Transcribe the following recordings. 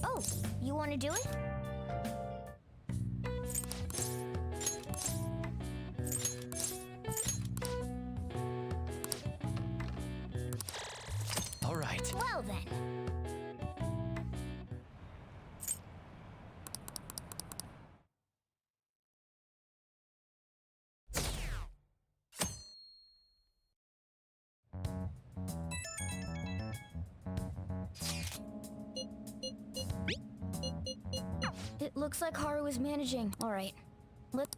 Oh, you want to do it? All right. Well then. It looks like Haru is managing. All right. Let's...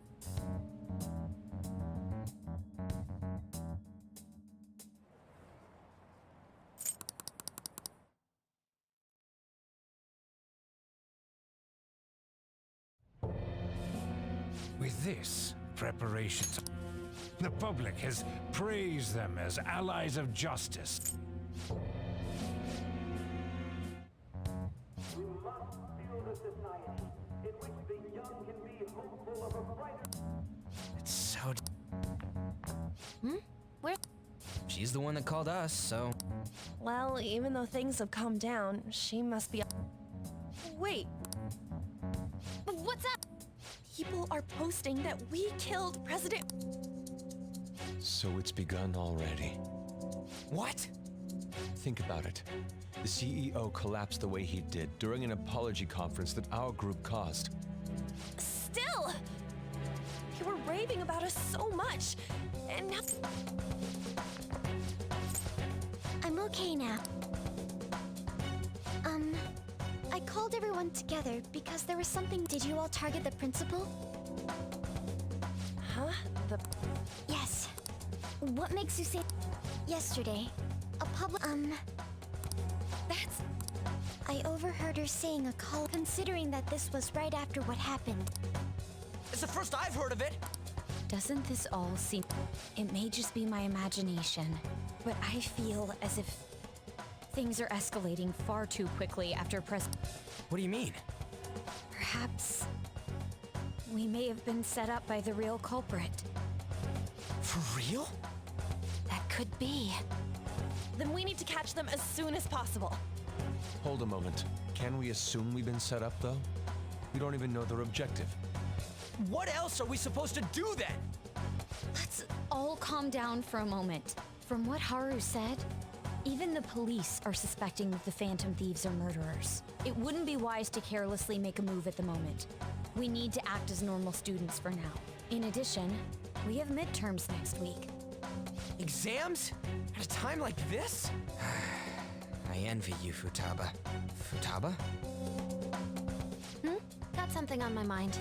With this, preparations. The public has praised them as allies of justice. It's so... Where? She's the one that called us, so... Well, even though things have calmed down, she must be... Wait, What's up? people are posting that we killed President... So it's begun already. What? Think about it. The CEO collapsed the way he did during an apology conference that our group caused. Still! You were raving about us so much, and now... I'm okay now. I called everyone together because there was something. Did you all target the principal? Huh? The... Yes. What makes you say... Yesterday, a public... That's... I overheard her saying a call, considering that this was right after what happened. It's the first I've heard of it! Doesn't this all seem... It may just be my imagination, but I feel as if things are escalating far too quickly after What do you mean? Perhaps we may have been set up by the real culprit. For real? That could be. Then we need to catch them as soon as possible. Hold a moment. Can we assume we've been set up, though? We don't even know their objective. What else are we supposed to do then? Let's all calm down for a moment. From what Haru said, even the police are suspecting that the Phantom Thieves are murderers. It wouldn't be wise to carelessly make a move at the moment. We need to act as normal students for now. In addition, we have midterms next week. Exams? At a time like this? I envy you, Futaba. Futaba? Got something on my mind.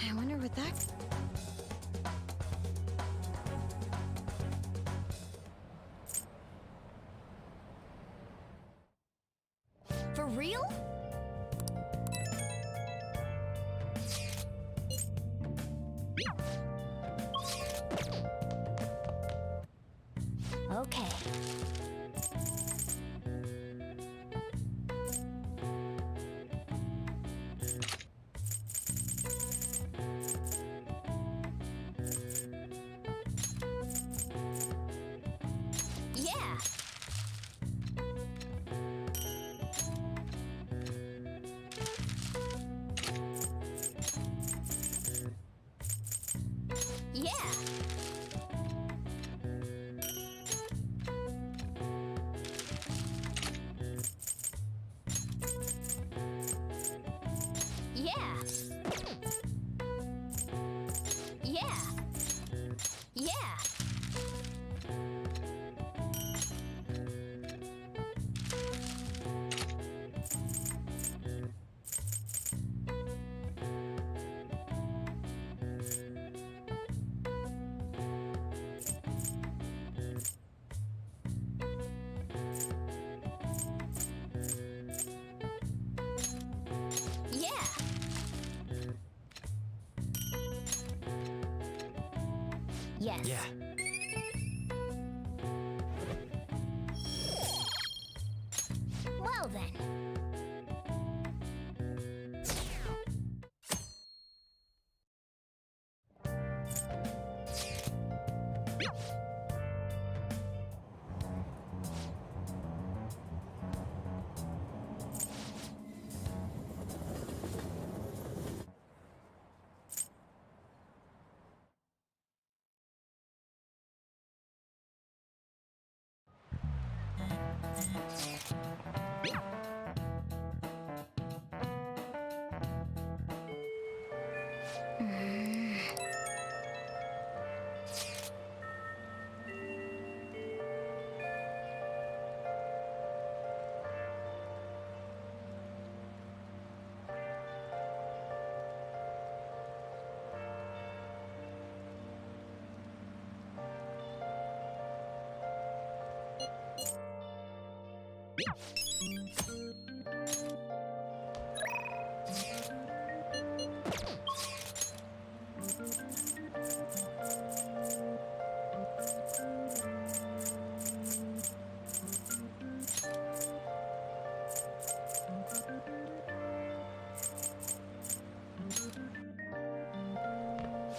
I wonder what that's... For real? Okay. Yes. Yeah. Well then.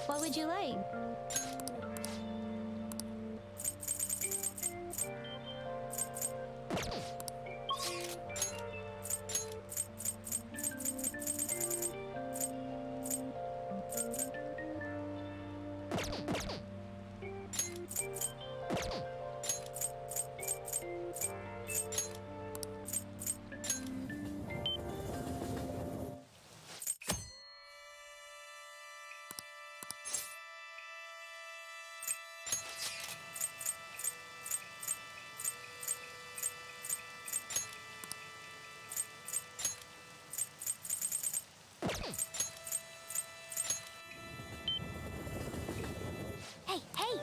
What would you like? Hey, hey!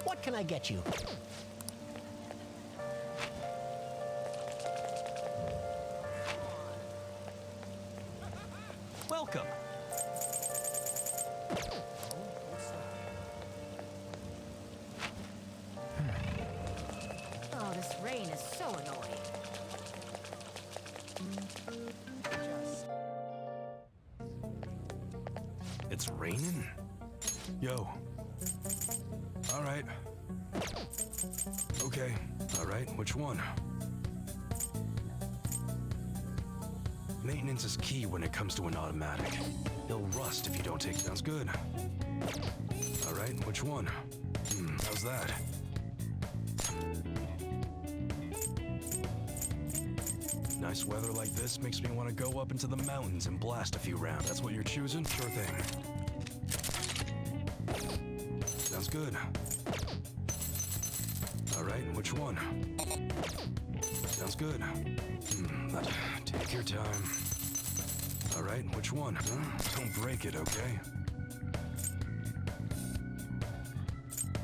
What can I get you? Welcome. Oh, this rain is so annoying. It's raining? Yo. All right. Okay. All right. Which one? Maintenance is key when it comes to an automatic. It'll rust if you don't take it. Sounds good. All right. Which one? How's that? Nice weather like this makes me want to go up into the mountains and blast a few rounds. That's what you're choosing? Sure thing. Sounds good. All right, which one? Sounds good. Take your time. All right, which one? Don't break it, okay?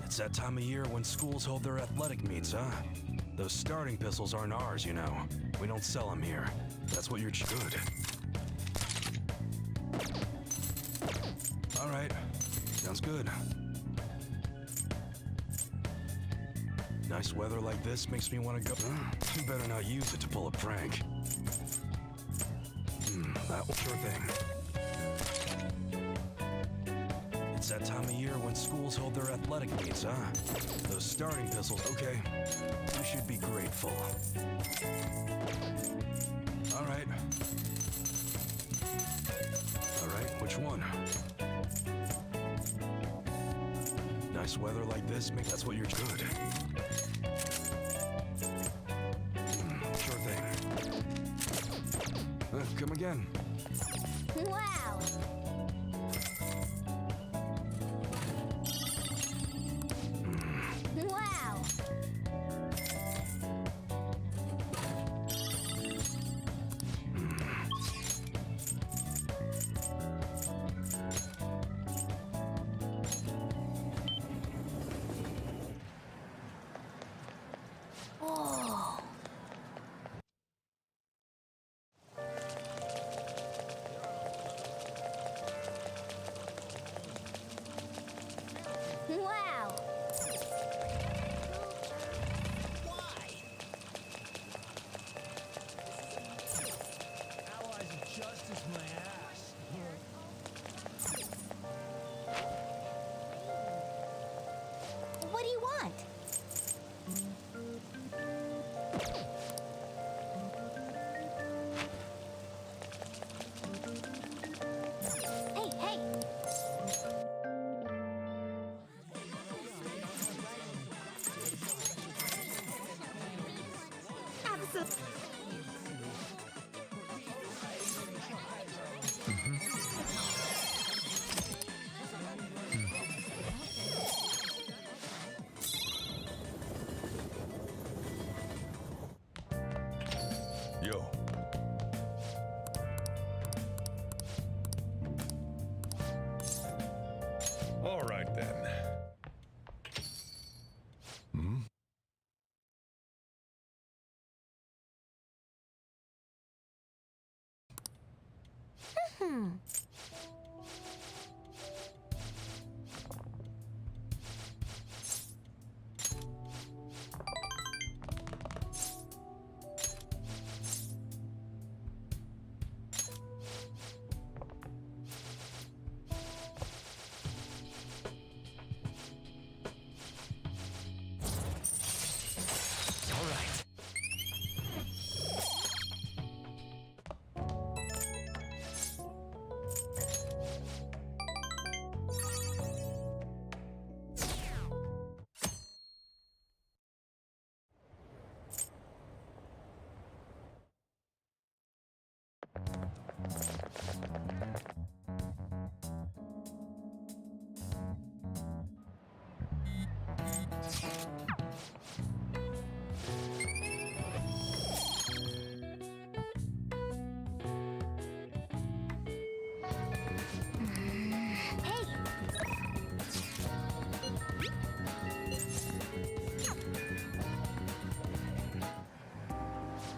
It's that time of year when schools hold their athletic meets, huh? Those starting pistols aren't ours, you know. We don't sell them here. That's what you're good. All right. Sounds good. Nice weather like this makes me want to go. You better not use it to pull a prank. That sure thing. It's that time of year when schools hold their athletic meets, huh? Those starting pistols, okay. You should be grateful. All right. All right, which one? Nice weather like this, that's what you're good. Sure thing. Come again. Wow! Wow! absolutely. Yo. All right then. All right.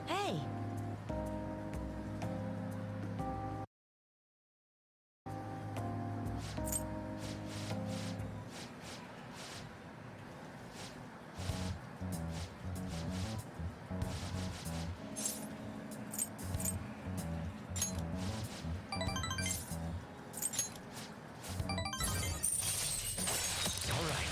Hey, All right.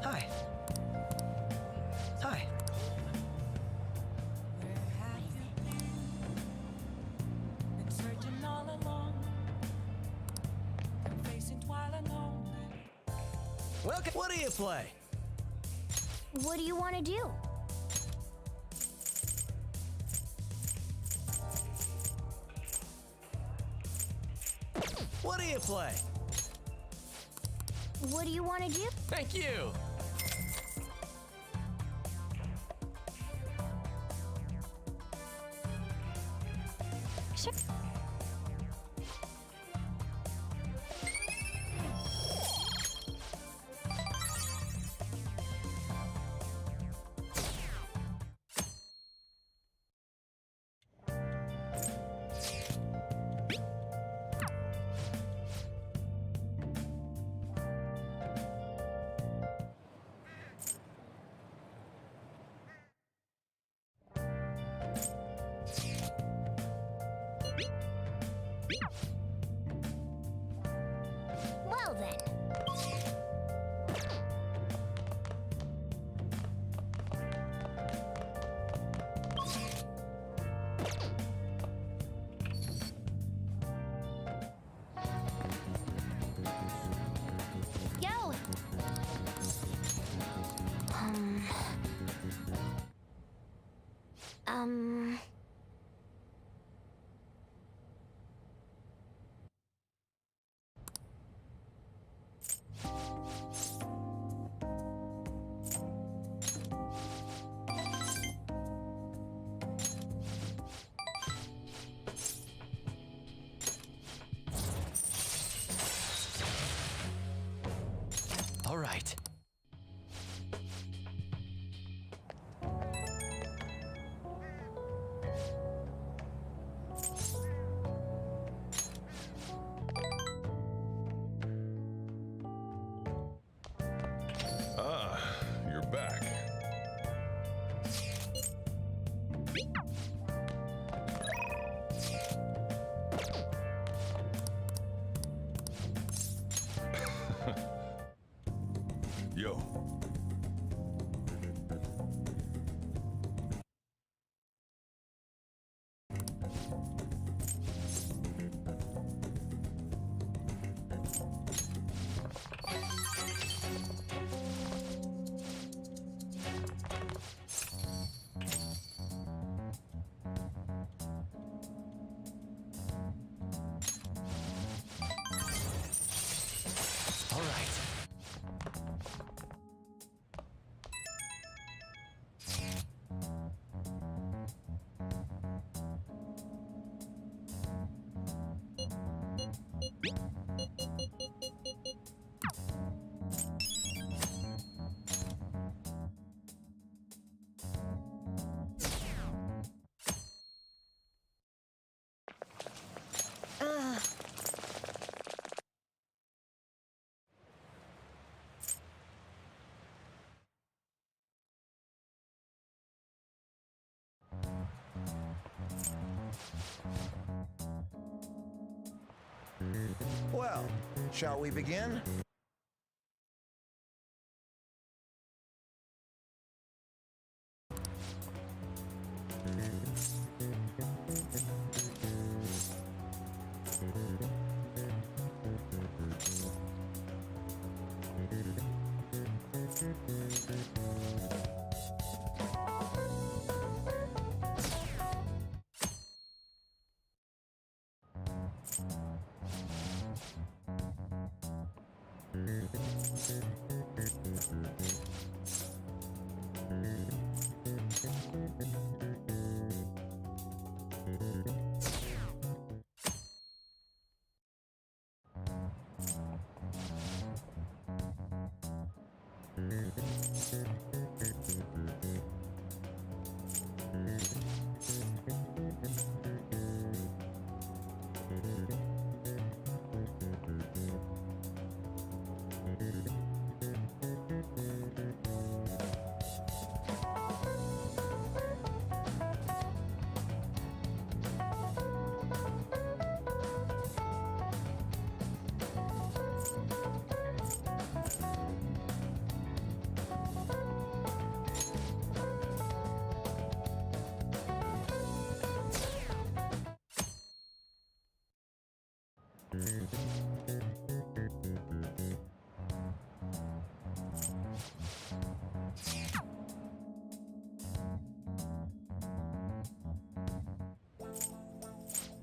Hi. Hi. Been searching all along, been facing twilight alone. Welcome. What do you play? What do you want to do? What do you play? What do you want to do? Thank you. Sure. Well then. Yo. Um. All right. Well, shall we begin?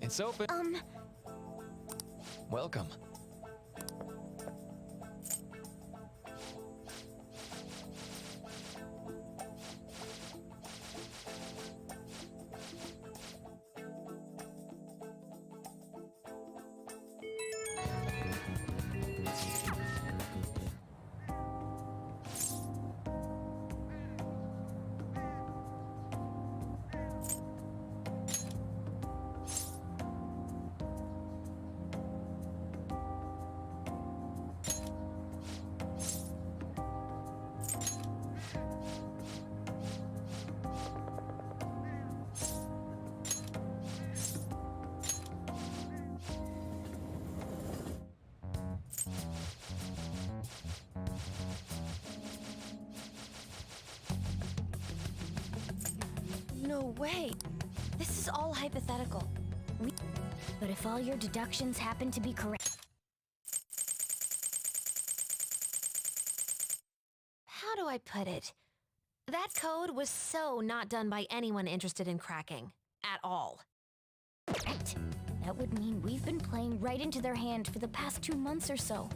It's open. Welcome. No way. This is all hypothetical. But if all your deductions happen to be correct... How do I put it? That code was so not done by anyone interested in cracking. At all. Correct, that would mean we've been playing right into their hand for the past 2 months or so.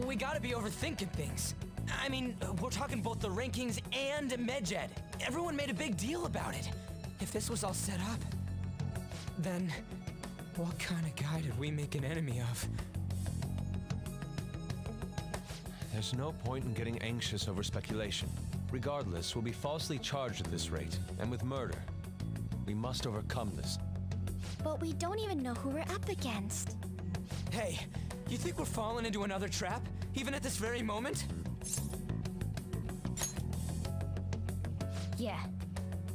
We gotta be overthinking things. I mean, we're talking both the rankings and Medjed. Everyone made a big deal about it. If this was all set up, then what kind of guy did we make an enemy of? There's no point in getting anxious over speculation. Regardless, we'll be falsely charged at this rate, and with murder. We must overcome this. But we don't even know who we're up against. Hey, you think we're falling into another trap, even at this very moment? Yeah,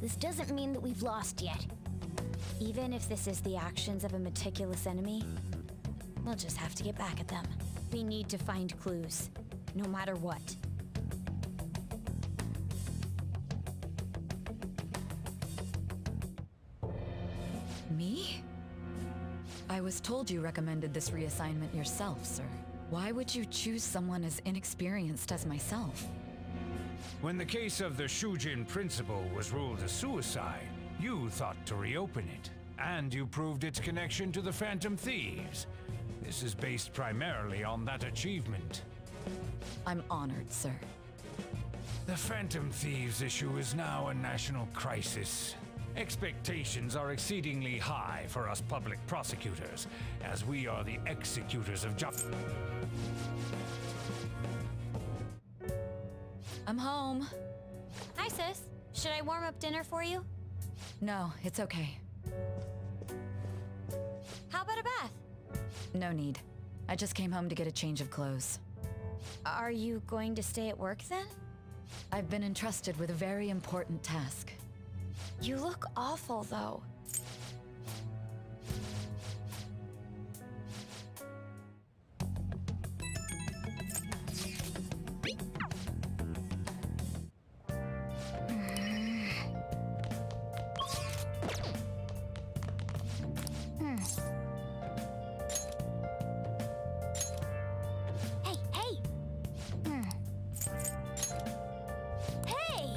this doesn't mean that we've lost yet. Even if this is the actions of a meticulous enemy, we'll just have to get back at them. We need to find clues, no matter what. Me? I was told you recommended this reassignment yourself, sir. Why would you choose someone as inexperienced as myself? When the case of the Shujin principal was ruled a suicide, you thought to reopen it, and you proved its connection to the Phantom Thieves. This is based primarily on that achievement. I'm honored, sir. The Phantom Thieves issue is now a national crisis. Expectations are exceedingly high for us public prosecutors, as we are the executors of justice. I'm home. Hi, sis. Should I warm up dinner for you? No, it's okay. How about a bath? No need. I just came home to get a change of clothes. Are you going to stay at work then? I've been entrusted with a very important task. You look awful, though. Hey, hey! Hey!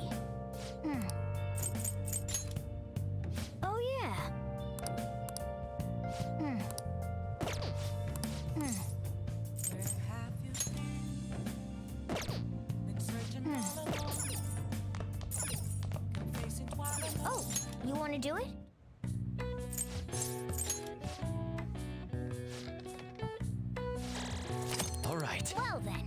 Oh, yeah. Where have you been searching all along, confessing while alone. Oh, you want to do it? All right. Well, then.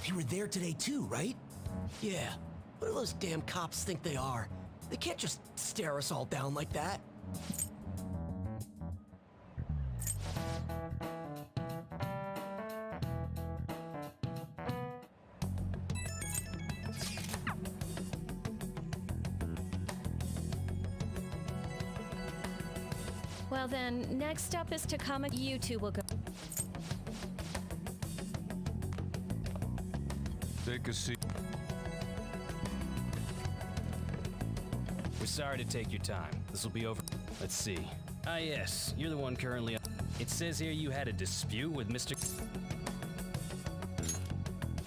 They were there today too, right? Yeah. What do those damn cops think they are? They can't just stare us all down like that. Well then, next up is Takama. You two will go. Take a seat. We're sorry to take your time. This will be over. Let's see. Ah, yes. You're the one currently. It says here you had a dispute with Mr.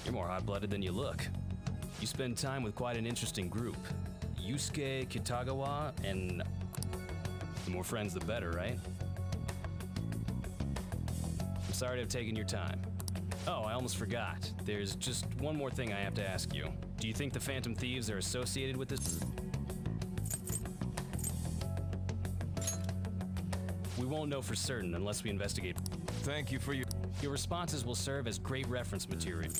You're more hot-blooded than you look. You spend time with quite an interesting group. Yusuke Kitagawa and... The more friends, the better, right? I'm sorry to have taken your time. Oh, I almost forgot. There's just one more thing I have to ask you. Do you think the Phantom Thieves are associated with this? We won't know for certain unless we investigate. Thank you for your... Your responses will serve as great reference material.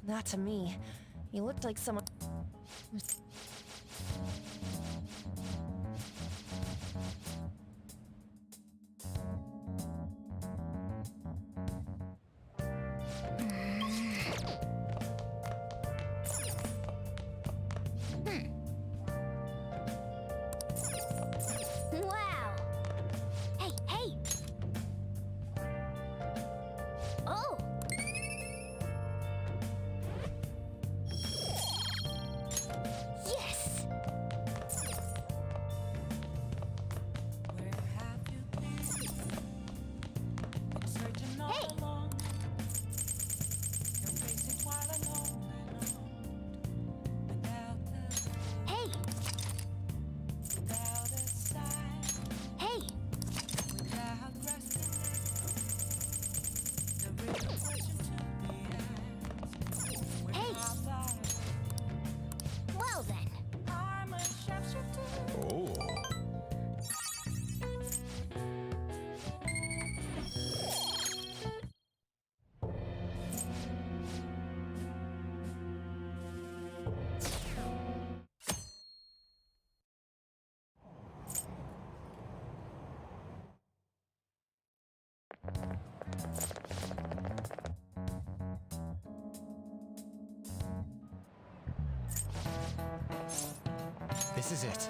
Not to me. You looked like someone... Wow! Hey, hey! Oh! Yes! Where have you been searching all Hey! along, confessing while alone without Hey! without a sign, Hey! without resting. The real question to be asked. Where Hey! have I? Well then. I'm a sharpshooter. Oh. This is it.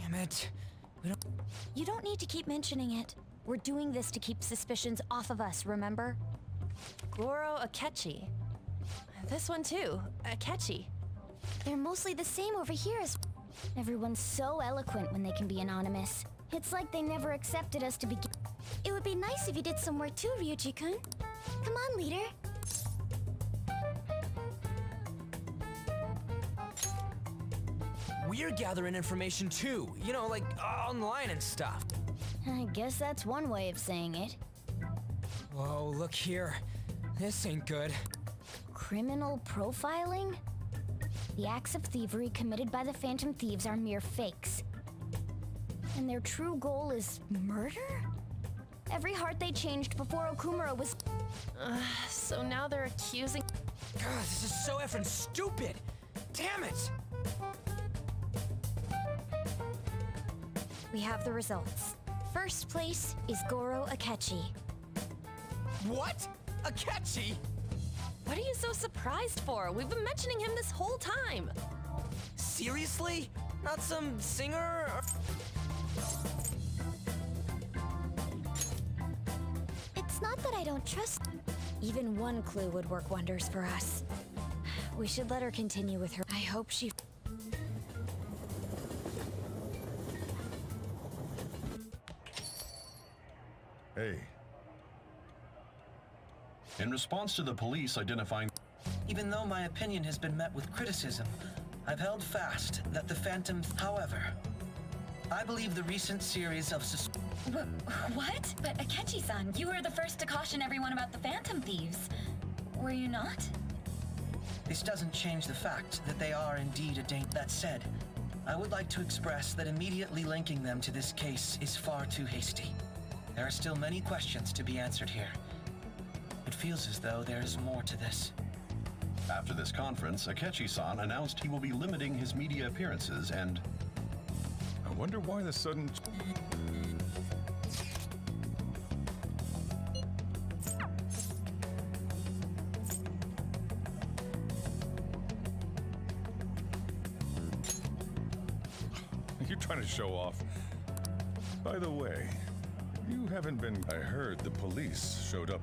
Damn it. You don't need to keep mentioning it. We're doing this to keep suspicions off of us, remember? Goro Akechi. This one too. Akechi. They're mostly the same over here as... Everyone's so eloquent when they can be anonymous. It's like they never accepted us to begin. It would be nice if you did some work too, Ryuji-kun. Come on, leader. we're gathering information too. You know, like online and stuff. I guess that's one way of saying it. Whoa, look here. This ain't good. Criminal profiling? The acts of thievery committed by the Phantom Thieves are mere fakes. And their true goal is murder? Every heart they changed before Okumura was... So now they're accusing. God, this is so effing stupid. Damn it! We have the results. First place is Goro Akechi. What? Akechi? What are you so surprised for? We've been mentioning him this whole time. Seriously? Not some singer? It's not that I don't trust... Even one clue would work wonders for us. We should let her continue with her... I hope she... Hey. In response to the police identifying... Even though my opinion has been met with criticism, I've held fast that the Phantom... However, I believe the recent series of... What? But Akechi-san, you were the first to caution everyone about the Phantom Thieves. Were you not? This doesn't change the fact that they are indeed a danger. That said, I would like to express that immediately linking them to this case is far too hasty. There are still many questions to be answered here. It feels as though there is more to this. After this conference, Akechi-san announced he will be limiting his media appearances and... I wonder why the sudden... You're trying to show off. By the way, you haven't been... I heard the police showed up.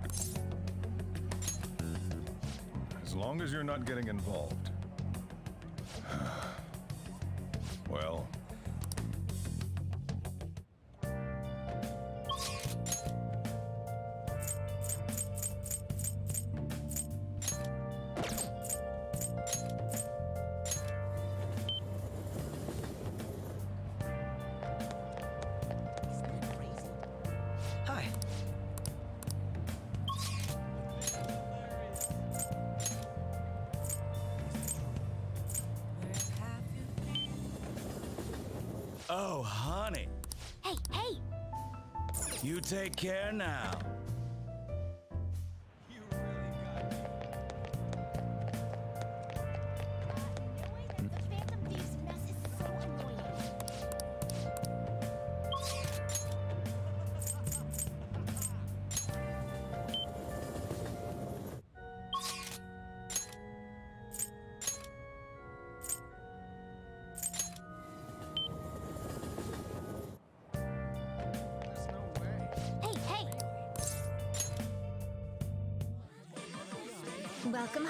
As long as you're not getting involved. Well... Hi. Oh, honey. Hey, hey! You take care now. The Phantom Thieves mess is so annoying. Hey, hey! Welcome.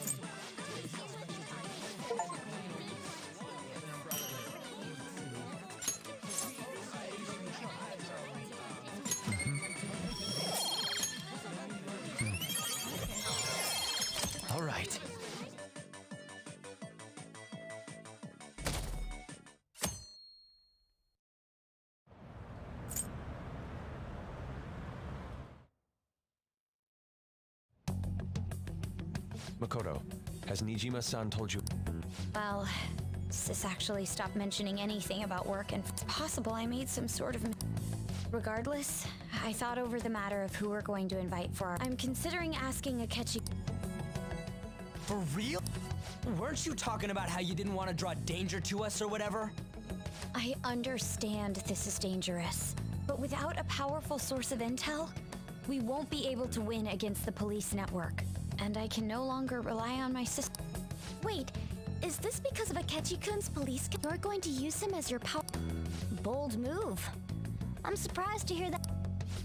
All right. Makoto, has Nijima-san told you? Well, Sis actually stopped mentioning anything about work, and it's possible I made some sort of... Regardless, I thought over the matter of who we're going to invite for our... I'm considering asking Akechi... For real? Weren't you talking about how you didn't want to draw danger to us or whatever? I understand this is dangerous, but without a powerful source of intel, we won't be able to win against the police network. And I can no longer rely on my sister. Wait, is this because of Akechi-kun's police? You're going to use him as your power... Bold move. I'm surprised to hear that.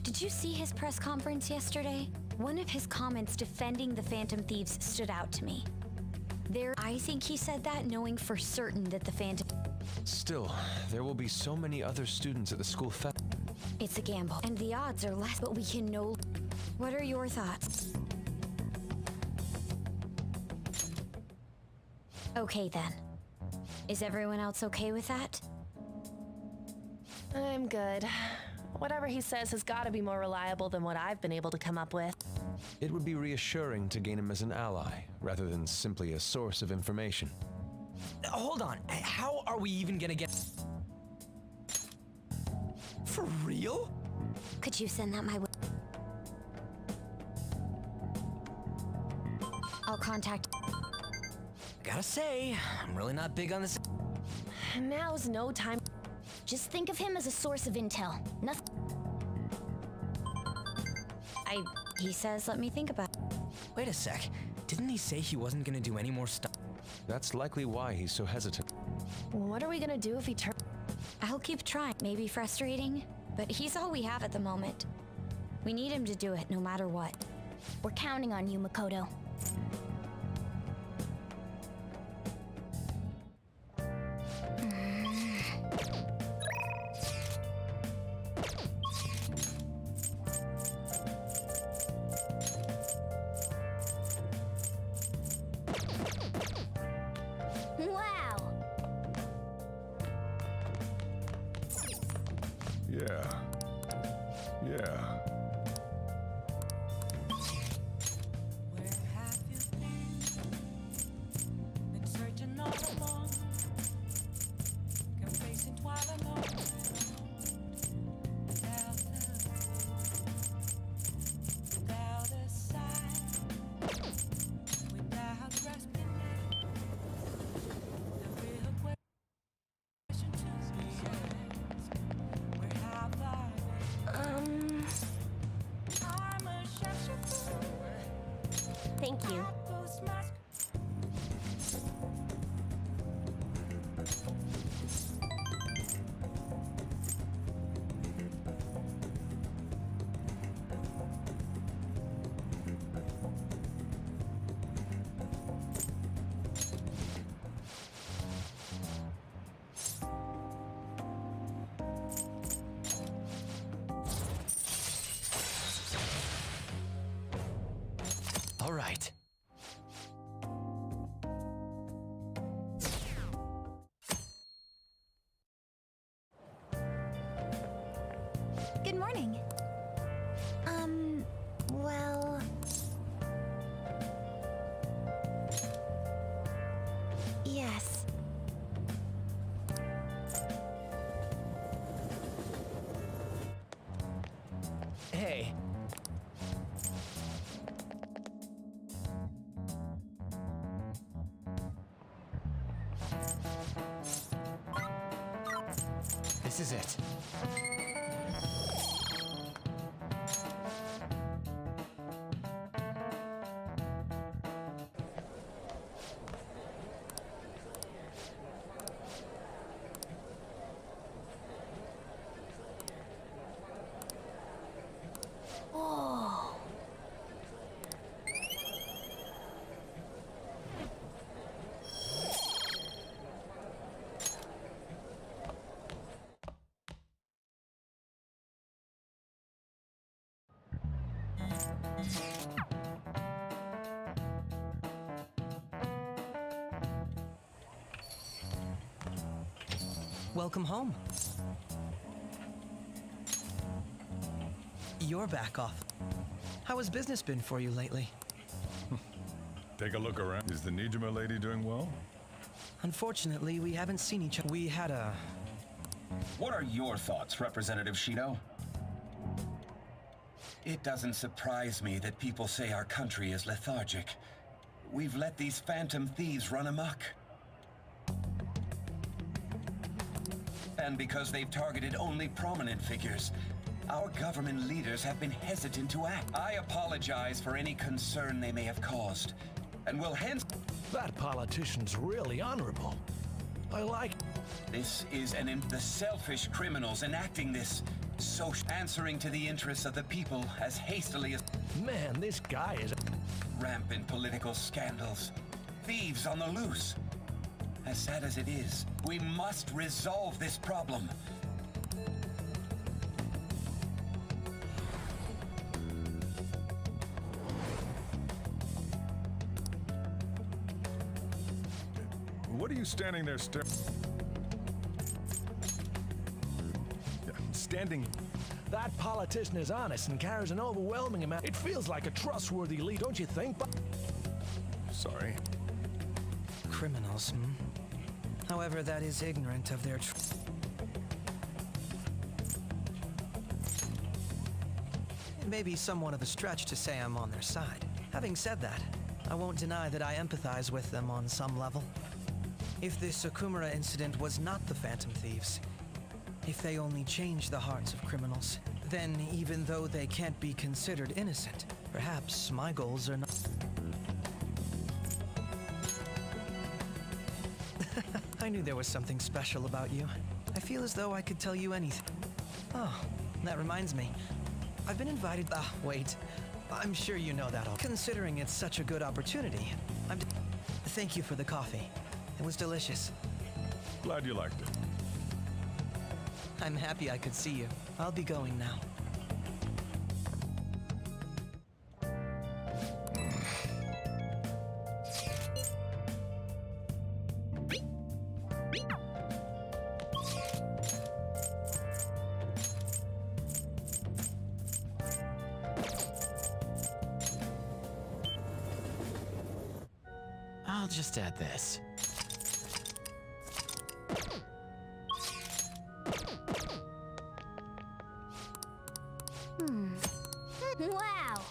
Did you see his press conference yesterday? One of his comments defending the Phantom Thieves stood out to me. I think he said that knowing for certain that the Phantom... Still, there will be so many other students at the school fest. It's a gamble, and the odds are less, but we can know... What are your thoughts? Okay then. Is everyone else okay with that? I'm good. Whatever he says has got to be more reliable than what I've been able to come up with. It would be reassuring to gain him as an ally, rather than simply a source of information. Hold on. How are we even gonna get... For real? Could you send that my way? I'll contact... Gotta say, I'm really not big on this. Now's no time. Just think of him as a source of intel. Nothing. He says let me think about it. Wait a sec. Didn't he say he wasn't gonna do any more stuff? That's likely why he's so hesitant. What are we gonna do if he turns? I'll keep trying. Maybe frustrating, but he's all we have at the moment. We need him to do it no matter what. We're counting on you, Makoto. Wow! Yeah. Yeah. Where have you been searching all along, kept facing twilight alone, without a sign, without grasping it. The real question to me is, where have I been? I'm a shapeshifter. Thank you. Ghost mask. All right. Good morning. Well... Yes. Hey. This is it. Whoa. Welcome home. You're back off. How has business been for you lately? Take a look around. Is the Nijima lady doing well? Unfortunately, we haven't seen each other. We had a... What are your thoughts, Representative Shido? It doesn't surprise me that people say our country is lethargic. We've let these phantom thieves run amok. And because they've targeted only prominent figures, our government leaders have been hesitant to act. I apologize for any concern they may have caused, and will hence... That politician's really honorable. I like... This is the selfish criminals enacting this, answering to the interests of the people as hastily as... Man, this guy is... Rampant political scandals. Thieves on the loose. As sad as it is, we must resolve this problem. What are you standing there standing? That politician is honest and carries an overwhelming amount. It feels like a trustworthy lead, don't you think? Sorry. Criminals, hmm? However, that is ignorant of their It may be somewhat of a stretch to say I'm on their side. Having said that, I won't deny that I empathize with them on some level. If this Okumura incident was not the Phantom Thieves, if they only changed the hearts of criminals, then even though they can't be considered innocent, perhaps my goals are not... I knew there was something special about you. I feel as though I could tell you anything. Oh, that reminds me. I've been invited... wait. I'm sure you know that all. Considering it's such a good opportunity, Thank you for the coffee. It was delicious. Glad you liked it. I'm happy I could see you. I'll be going now. I'll just add this. Wow.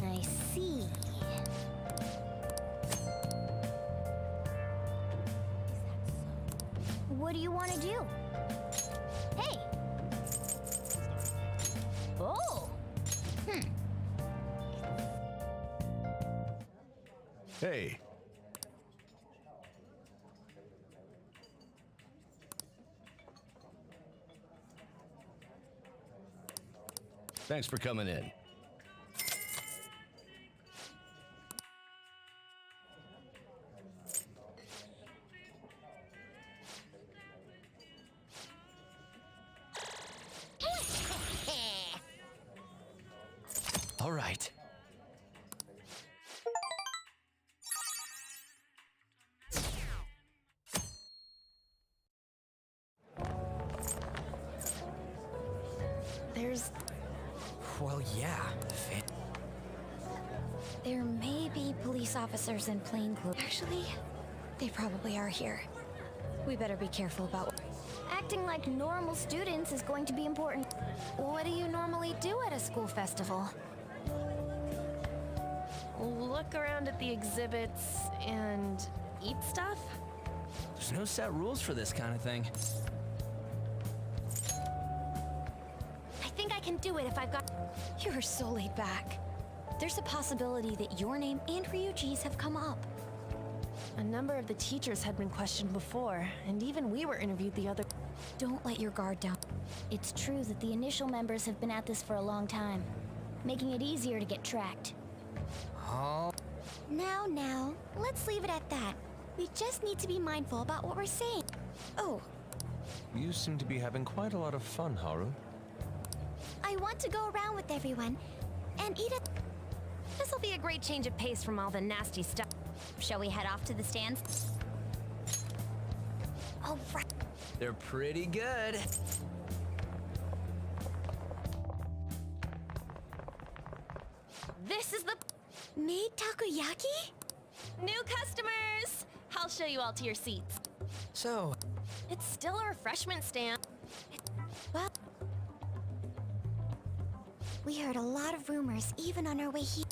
I see. What do you want to do? Hey! Oh! Hey. Thanks for coming in. All right. There's... Well, yeah. There may be police officers in plain clothes. Actually, they probably are here. We better be careful about... Acting like normal students is going to be important. What do you normally do at a school festival? Look around at the exhibits and eat stuff? There's no set rules for this kind of thing. I think I can do it if I've got... You're so laid back. There's a possibility that your name and Ryuji's have come up. A number of the teachers had been questioned before, and even we were interviewed the other... Don't let your guard down. It's true that the initial members have been at this for a long time, making it easier to get tracked. Oh. Now, let's leave it at that. We just need to be mindful about what we're saying. Oh, You seem to be having quite a lot of fun, Haru. I want to go around with everyone and eat a... This'll be a great change of pace from all the nasty stuff. Shall we head off to the stands? All right. They're pretty good. This is the... Made takoyaki? New customers! I'll show you all to your seats. So... It's still a refreshment stand. Well... We heard a lot of rumors even on our way here.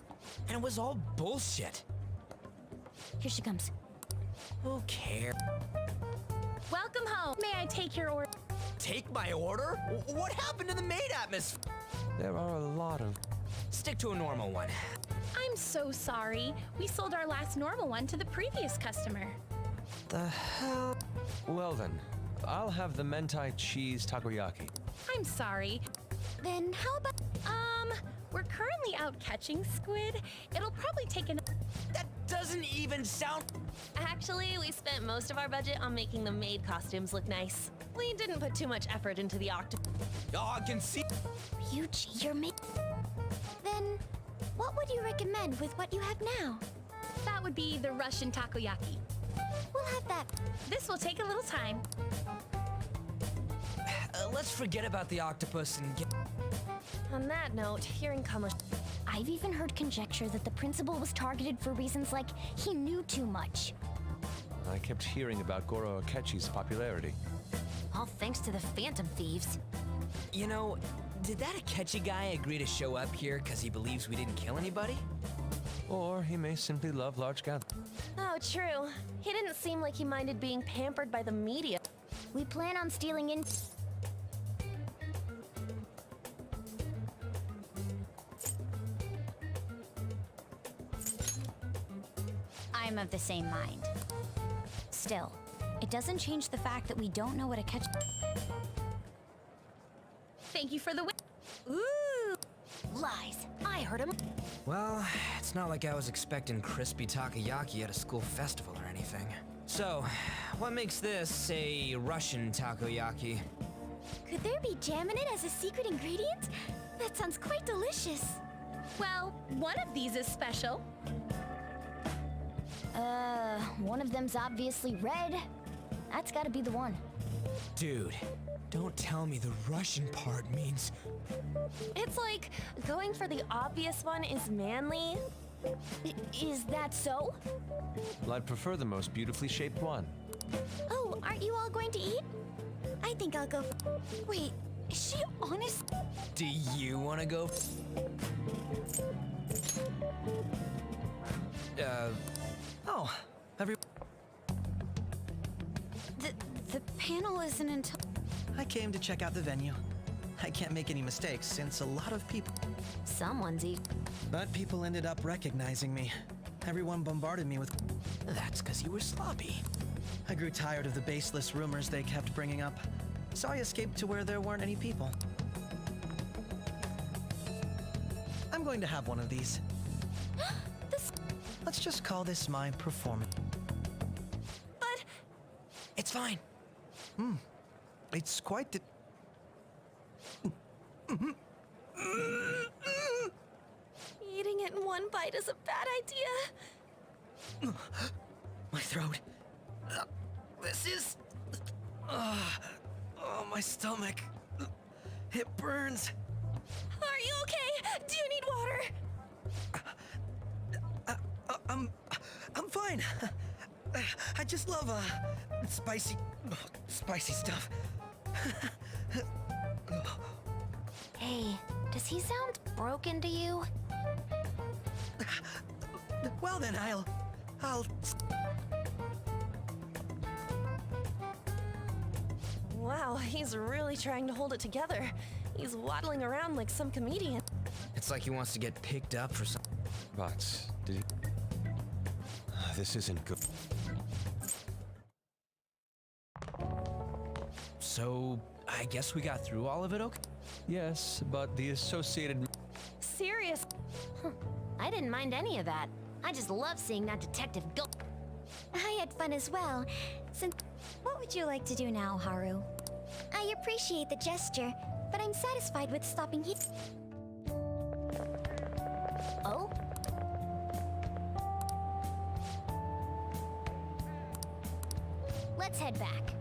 And it was all bullshit. Here she comes. Who cares? Welcome home. May I take your order? Take my order? What happened to the maid atmosphere? There are a lot of... Stick to a normal one. I'm so sorry. We sold our last normal one to the previous customer. The hell? Well then, I'll have the mentai cheese takoyaki. I'm sorry. Then how about... We're currently out catching squid. It'll probably take an... That doesn't even sound... Actually, we spent most of our budget on making the maid costumes look nice. We didn't put too much effort into the octopus. Oh, I can see... Ryuji, you're Then, what would you recommend with what you have now? That would be the Russian takoyaki. We'll have that. This will take a little time. Let's forget about the octopus and get... On that note, hearing Kamo... I've even heard conjecture that the principal was targeted for reasons like he knew too much. I kept hearing about Goro Akechi's popularity. All thanks to the Phantom Thieves. You know, did that Akechi guy agree to show up here because he believes we didn't kill anybody? Or he may simply love large gatherings. Oh, true. He didn't seem like he minded being pampered by the media. We plan on stealing in... I'm of the same mind. Still, it doesn't change the fact that we don't know what a catch. Thank you for the... Ooh! Lies. I heard him. Well, it's not like I was expecting crispy takoyaki at a school festival or anything. So, what makes this a Russian takoyaki? Could there be jam in it as a secret ingredient? That sounds quite delicious. Well, one of these is special. One of them's obviously red. That's gotta be the one. Dude, don't tell me the Russian part means... It's like going for the obvious one is manly. Is that so? Well, I'd prefer the most beautifully shaped one. Oh, aren't you all going to eat? I think I'll go. Wait, is she honest? Do you want to go? Oh, The panel isn't until... I came to check out the venue. I can't make any mistakes since a lot of people... Someone's But people ended up recognizing me. Everyone bombarded me with... That's because you were sloppy. I grew tired of the baseless rumors they kept bringing up, so I escaped to where there weren't any people. I'm going to have one of these. Let's just call this my performance. But... It's fine. It's quite the... Eating it in one bite is a bad idea. My throat. This is... oh, my stomach. It burns. Are you okay? Do you need water? I'm fine. I just love, spicy stuff. Hey, does he sound broken to you? Well then, I'll... Wow, he's really trying to hold it together. He's waddling around like some comedian. It's like he wants to get picked up for some... But, did he... This isn't good. So, I guess we got through all of it, okay? Yes, but the associated... Serious. I didn't mind any of that. I just love seeing that detective go. I had fun as well. Since... What would you like to do now, Haru? I appreciate the gesture, but I'm satisfied with stopping here. Oh? Let's head back.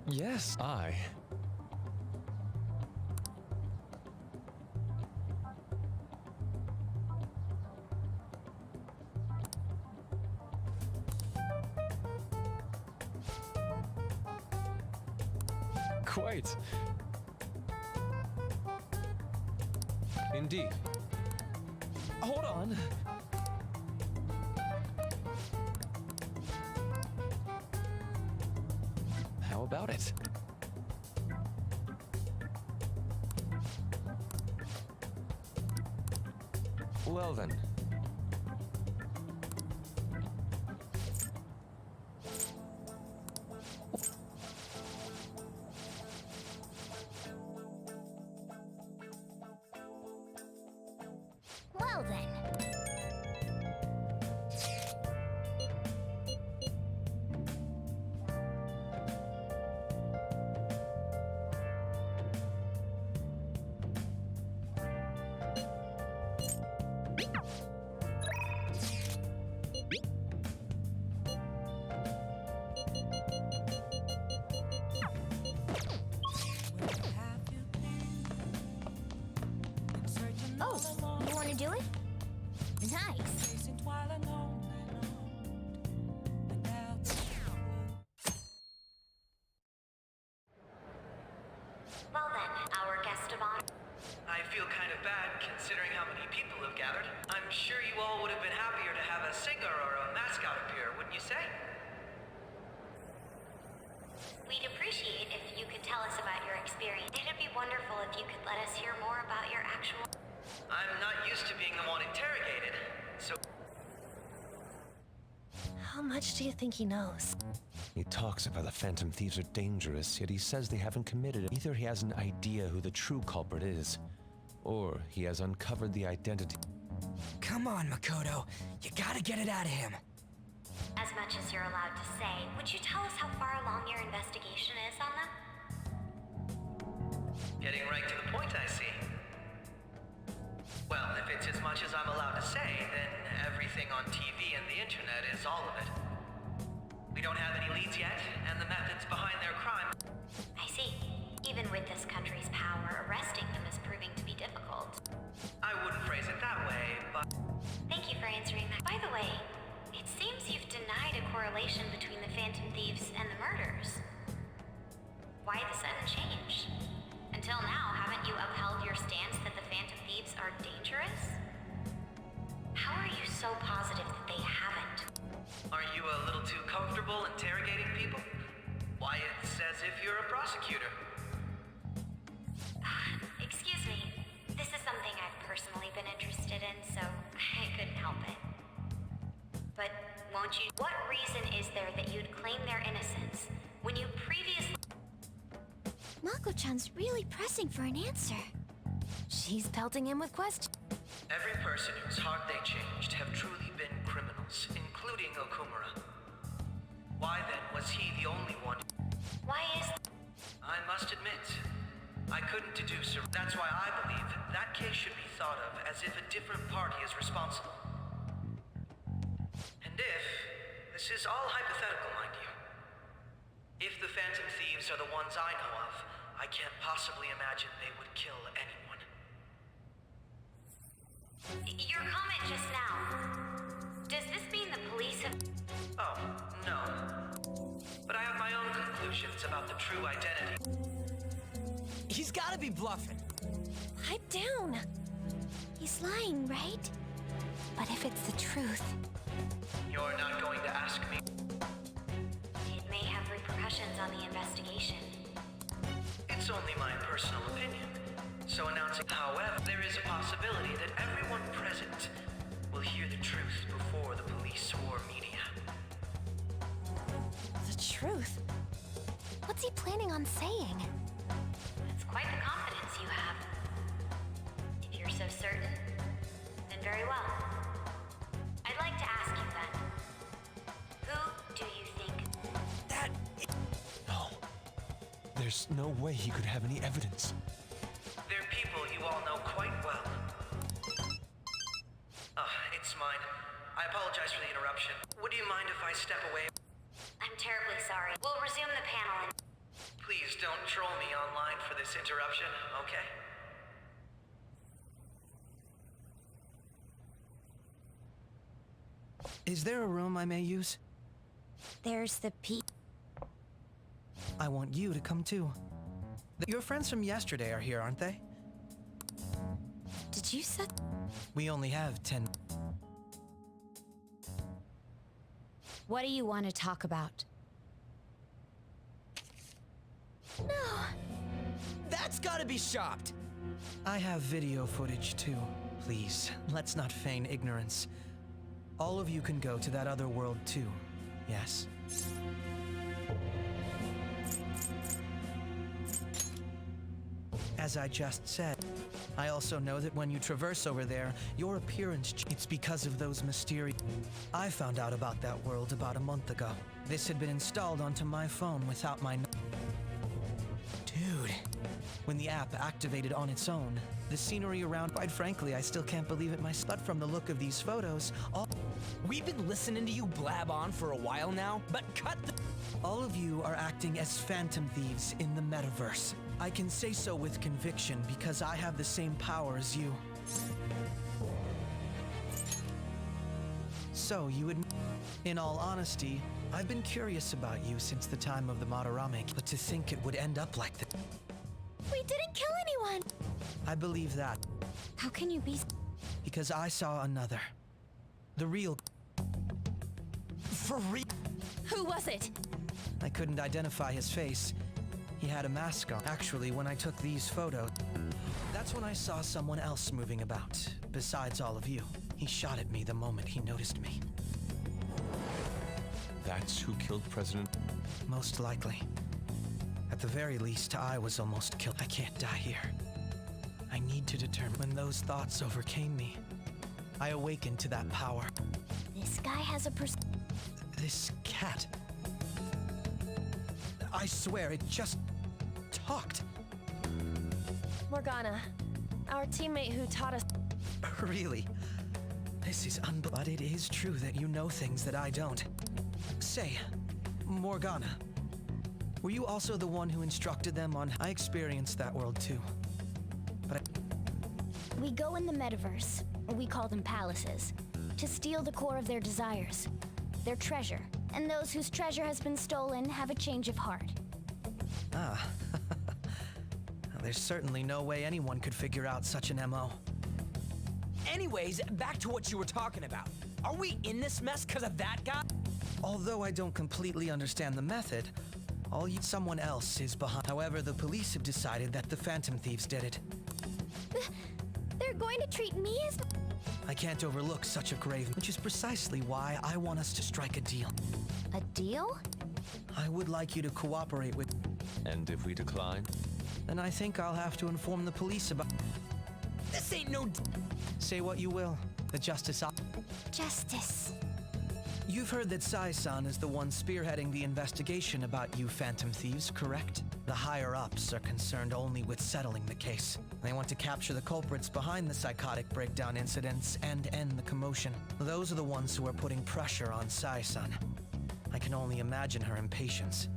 Yes. Quite. Indeed. Hold on. How about it? Well then. of honor. I feel kind of bad considering how many people have gathered. I'm sure you all would have been happier to have a singer or a mascot appear, wouldn't you say? We'd appreciate if you could tell us about your experience. It'd be wonderful if you could let us hear more about your actual... I'm not used to being the one interrogated, so... How much do you think he knows? He talks about the Phantom Thieves are dangerous, yet he says they haven't committed it. Either he has an idea who the true culprit is, or he has uncovered the identity. Come on, Makoto. You gotta get it out of him. As much as you're allowed to say, would you tell us how far along your investigation is on them? Getting right to the point, I see. Well, if it's as much as I'm allowed to say, then everything on TV and the internet is all of it. We don't have any leads yet, and the methods behind their crime... I see. Even with this country's power, arresting them is proving to be difficult. I wouldn't phrase it that way, but... Thank you for answering that. By the way, it seems you've denied a correlation between the Phantom Thieves and the murders. Why the sudden change? Until now, haven't you upheld your stance that the Phantom Thieves are dangerous? How are you so positive that they haven't? Aren't you a little too comfortable interrogating people? Why, it's as if you're a prosecutor. Excuse me. This is something I've personally been interested in, so I couldn't help it. But won't you... What reason is there that you'd claim their innocence when you previously... Mako-chan's really pressing for an answer. She's pelting him with questions. Every person whose heart they changed have truly been criminals, including Okumura. Why then was he the only one? Why is... I must admit, I couldn't deduce her. That's why I believe that case should be thought of as if a different party is responsible. And if, this is all hypothetical, mind you, if the Phantom Thieves are the ones I know of, I can't possibly imagine they would kill anyone. Your comment just now. Does this mean the police have... Oh, no. But I have my own conclusions about the true identity. He's gotta be bluffing. Pipe down. He's lying, right? But if it's the truth... You're not going to ask me? It may have repercussions on the investigation. It's only my personal opinion. So announcing, however, there is a possibility that everyone present will hear the truth before the police or media. The truth? What's he planning on saying? It's quite the confidence you have. If you're so certain, then very well. I'd like to ask you then. Who do you think... That... No. There's no way he could have any evidence. They're people you all know quite well. It's mine. I apologize for the interruption. Would you mind if I step away? I'm terribly sorry. We'll resume the panel in... Please don't troll me online for this interruption, okay? Is there a room I may use? There's the I want you to come too. Your friends from yesterday are here, aren't they? Did you set... We only have 10... What do you want to talk about? No! That's gotta be shopped! I have video footage too. Please, let's not feign ignorance. All of you can go to that other world too, yes? As I just said, I also know that when you traverse over there, your appearance it's because of those mysterious... I found out about that world about a month ago. This had been installed onto my phone without my... Dude. When the app activated on its own, the scenery around... Quite frankly, I still can't believe it myself. But from the look of these photos, all... We've been listening to you blab on for a while now, but cut the... All of you are acting as Phantom Thieves in the metaverse. I can say so with conviction because I have the same power as you. So, you would... In all honesty, I've been curious about you since the time of the Madarame, but to think it would end up like this... We didn't kill anyone! I believe that. How can you be? Because I saw another. The real. For real? Who was it? I couldn't identify his face. He had a mask on. Actually, when I took these photos, that's when I saw someone else moving about, besides all of you. He shot at me the moment he noticed me. That's who killed President... Most likely. At the very least, I was almost killed. I can't die here. I need to determine when those thoughts overcame me. I awakened to that power. This guy has a This cat. I swear, it just talked. Morgana, our teammate who taught us. Really? This is unbelievable. But it is true that you know things that I don't. Say, Morgana, were you also the one who instructed them on... I experienced that world too. But We go in the metaverse, we call them palaces, to steal the core of their desires, their treasure. And those whose treasure has been stolen have a change of heart. Ah. There's certainly no way anyone could figure out such an MO. Anyways, back to what you were talking about. Are we in this mess because of that guy? Although I don't completely understand the method, someone else is behind. However, the police have decided that the Phantom Thieves did it. They're going to treat me as... I can't overlook such a grave, which is precisely why I want us to strike a deal. A deal? I would like you to cooperate with... And if we decline? Then I think I'll have to inform the police about... This ain't no... Say what you will. The Justice... Justice. You've heard that Sai-san is the one spearheading the investigation about you Phantom Thieves, correct? The higher-ups are concerned only with settling the case. They want to capture the culprits behind the psychotic breakdown incidents and end the commotion. Those are the ones who are putting pressure on Sai-san. I can only imagine her impatience.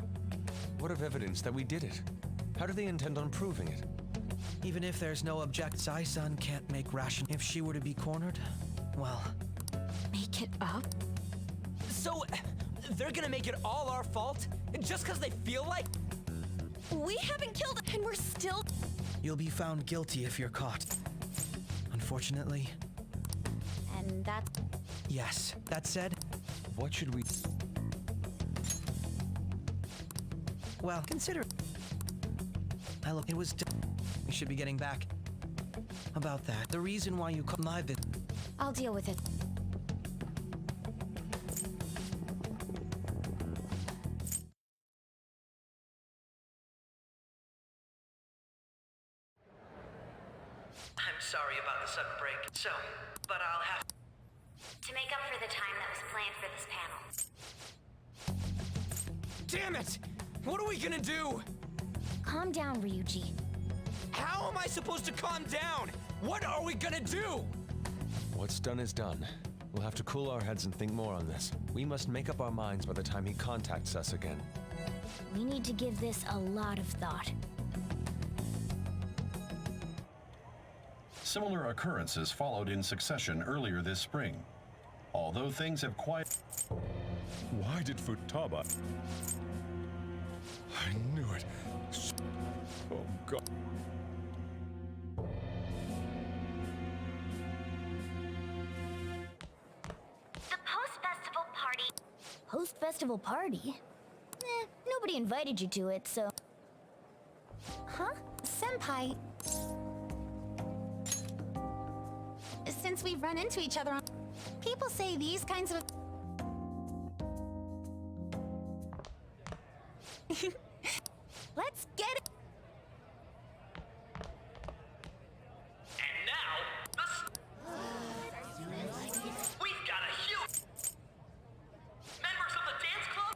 What of evidence that we did it? How do they intend on proving it? Even if there's no object, Sai-san can't make ration. If she were to be cornered, well... Make it up? So, they're gonna make it all our fault? Just because they feel like... We haven't killed and we're still... You'll be found guilty if you're caught. Unfortunately. And that... Yes. That said... What should we... Well, consider... It was... We should be getting back. About that. The reason why you called my visit... I'll deal with it. I'm sorry about the sudden break. So, but I'll have... To make up for the time that was planned for this panel. Damn it! What are we gonna do? Calm down, Ryuji. How am I supposed to calm down? What are we gonna do? What's done is done. We'll have to cool our heads and think more on this. We must make up our minds by the time he contacts us again. We need to give this a lot of thought. Similar occurrences followed in succession earlier this spring. Although things have quiet... Why did Futaba... I knew it. Oh, God. The post-festival party... Post-festival party? Nobody invited you to it, so... Huh? Senpai... Since we've run into each other on... People say these kinds of... Let's get it! And now, we've got a huge... Members of the dance club?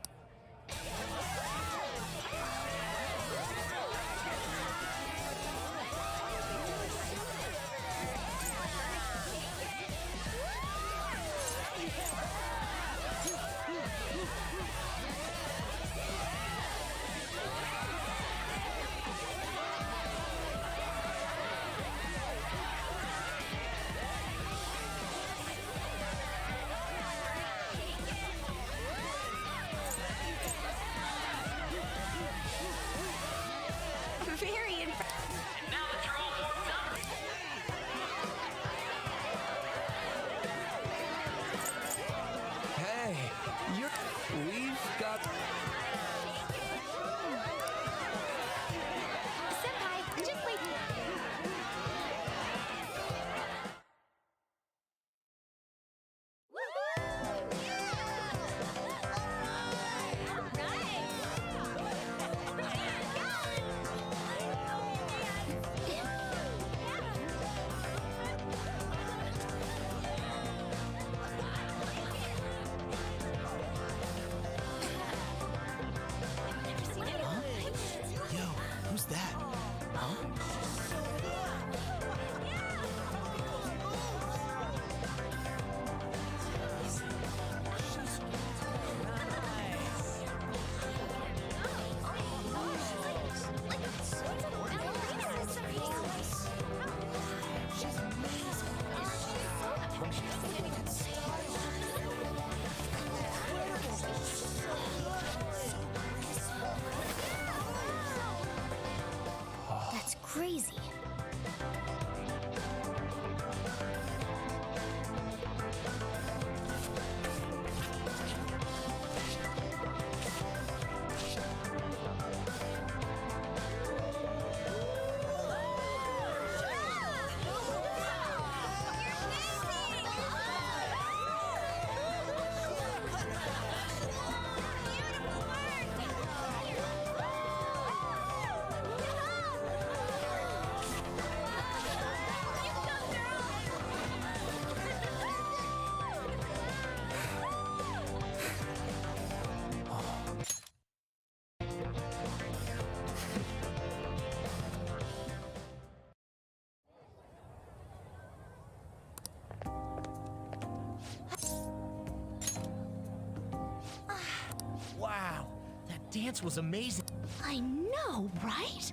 dance was amazing. I know, right?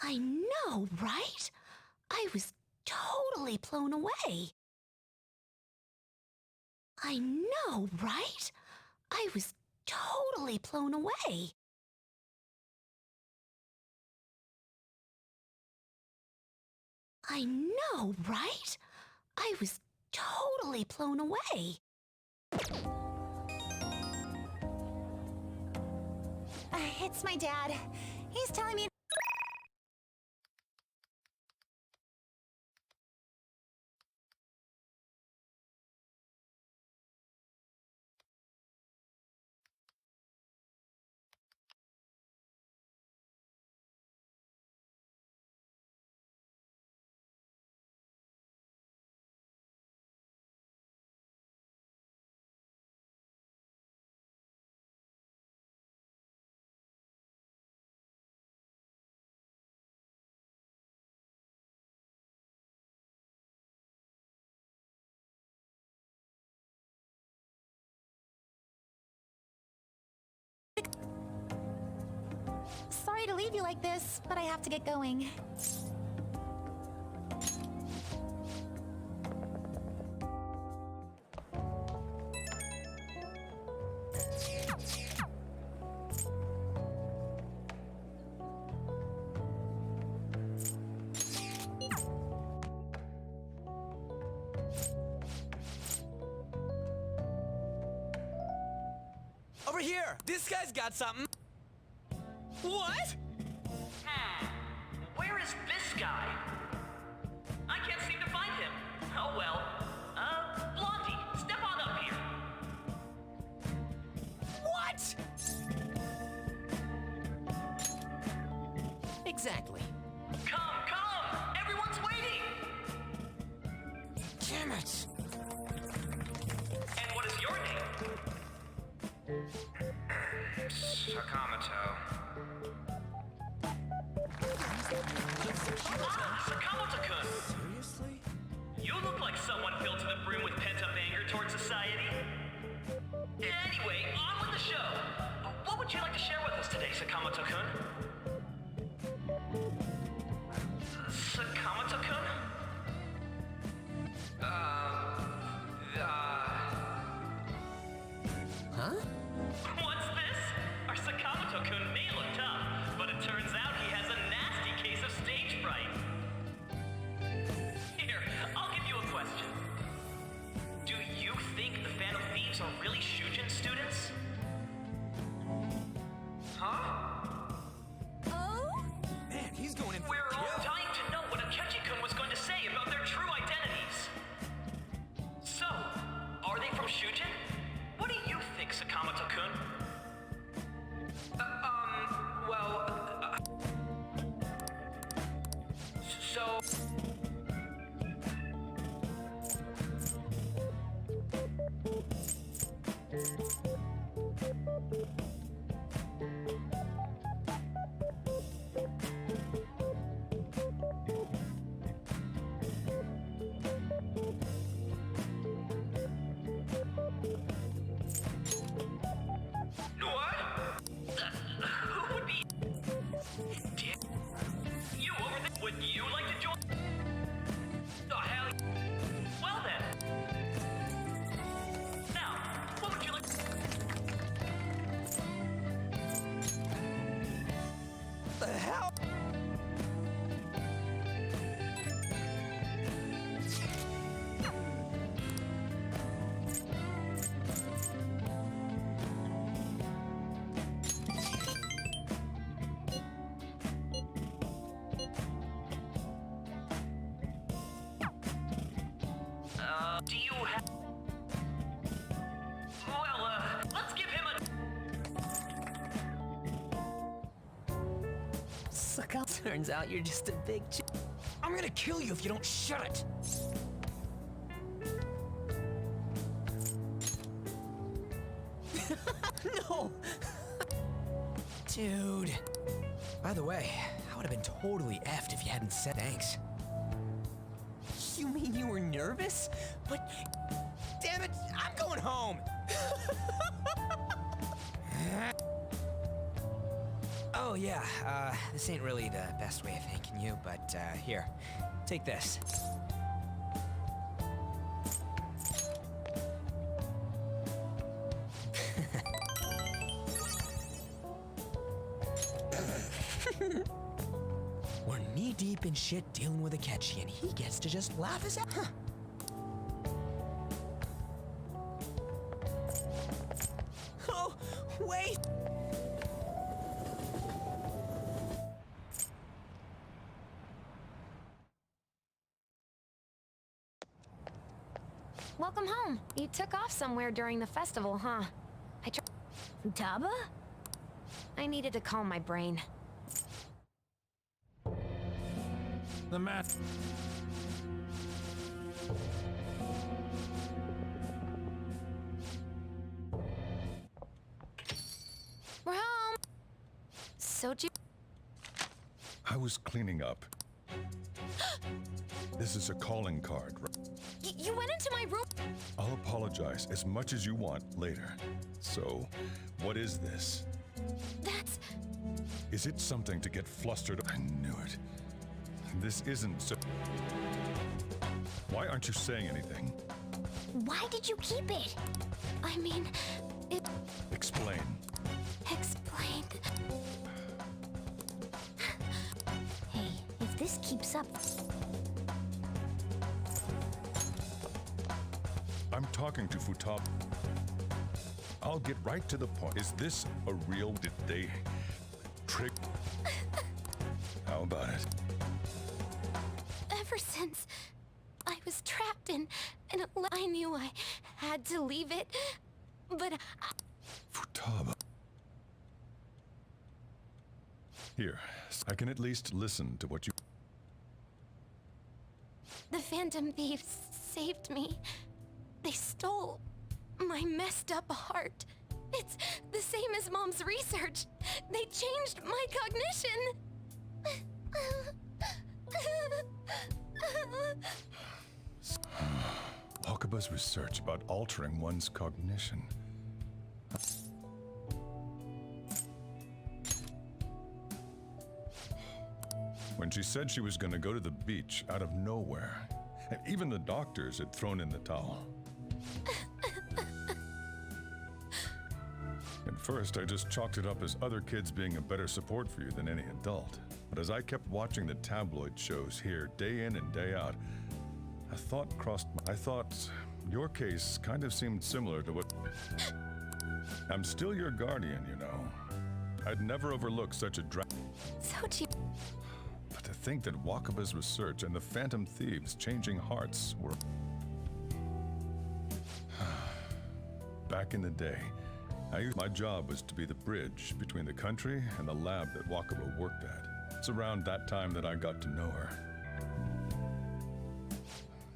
I know, right? I was totally blown away. I know, right? I was totally blown away. I know, right? I was totally blown away. It's my dad. He's telling me. Sorry to leave you like this, but I have to get going. Over here! This guy's got something! What? Where is this guy? I can't seem to find him. Oh well. Blondie, step on up here. What? Exactly. Come! Everyone's waiting! Damn it! And what is your name? Sakamoto. Sakamoto-kun! Seriously? You look like someone filled to the brim with pent-up anger towards society. Anyway, on with the show. What would you like to share with us today, Sakamoto-kun? Sakamoto-kun? Huh? What's this? Our Sakamoto-kun may look tough, but it turns out he has a nasty case of stage fright. Here, I'll give you a question. Do you think the Phantom Thieves are really Shujin students? Huh? Oh? Man, he's going in for We're all kill. dying to know what Akechi-kun was going to say about their true identities. So, are they from Shujin? What do you think, Sakamoto-kun? So... Who would be... You over there? Would you like to join? Oh, hell... Well then. Now, what would you like... The hell? Do you have... Well, let's give him a... Suck up. Turns out you're just a big I'm gonna kill you if you don't shut it! No! Dude. By the way, I would have been totally effed if you hadn't said thanks. You mean you were nervous? But... Damn it, I'm going home! Oh, yeah, this ain't really the best way of thanking you, but, here, take this. We're knee-deep in shit dealing with Akechi, and he gets to just laugh us out. Huh. Oh, wait! Welcome home. You took off somewhere during the festival, huh? Futaba? I needed to calm my brain. The mat. We're home. Soji. I was cleaning up. This is a calling card. You went into my room. I'll apologize as much as you want later. So, what is this? That's... Is it something to get flustered? I knew it. This isn't so... Why aren't you saying anything? Why did you keep it? I mean, it... Explain. Explained. Hey, if this keeps up... I'm talking to Futaba. I'll get right to the point. Is this a real... Did they... trick... How about it? Ever since I was trapped in I knew I had to leave it, but Futaba. Here, I can at least listen to what you... The Phantom Thieves saved me. They stole my messed up heart. It's the same as Mom's research. They changed my cognition. Wakaba's research about altering one's cognition. When she said she was going to go to the beach out of nowhere, and even the doctors had thrown in the towel. At first, I just chalked it up as other kids being a better support for you than any adult. But as I kept watching the tabloid shows here day in and day out, I thought your case kind of seemed similar to what... I'm still your guardian, you know. I'd never overlook such a Soji. But to think that Wakaba's research and the Phantom Thieves changing hearts were... Back in the day, my job was to be the bridge between the country and the lab that Wakaba worked at. It's around that time that I got to know her.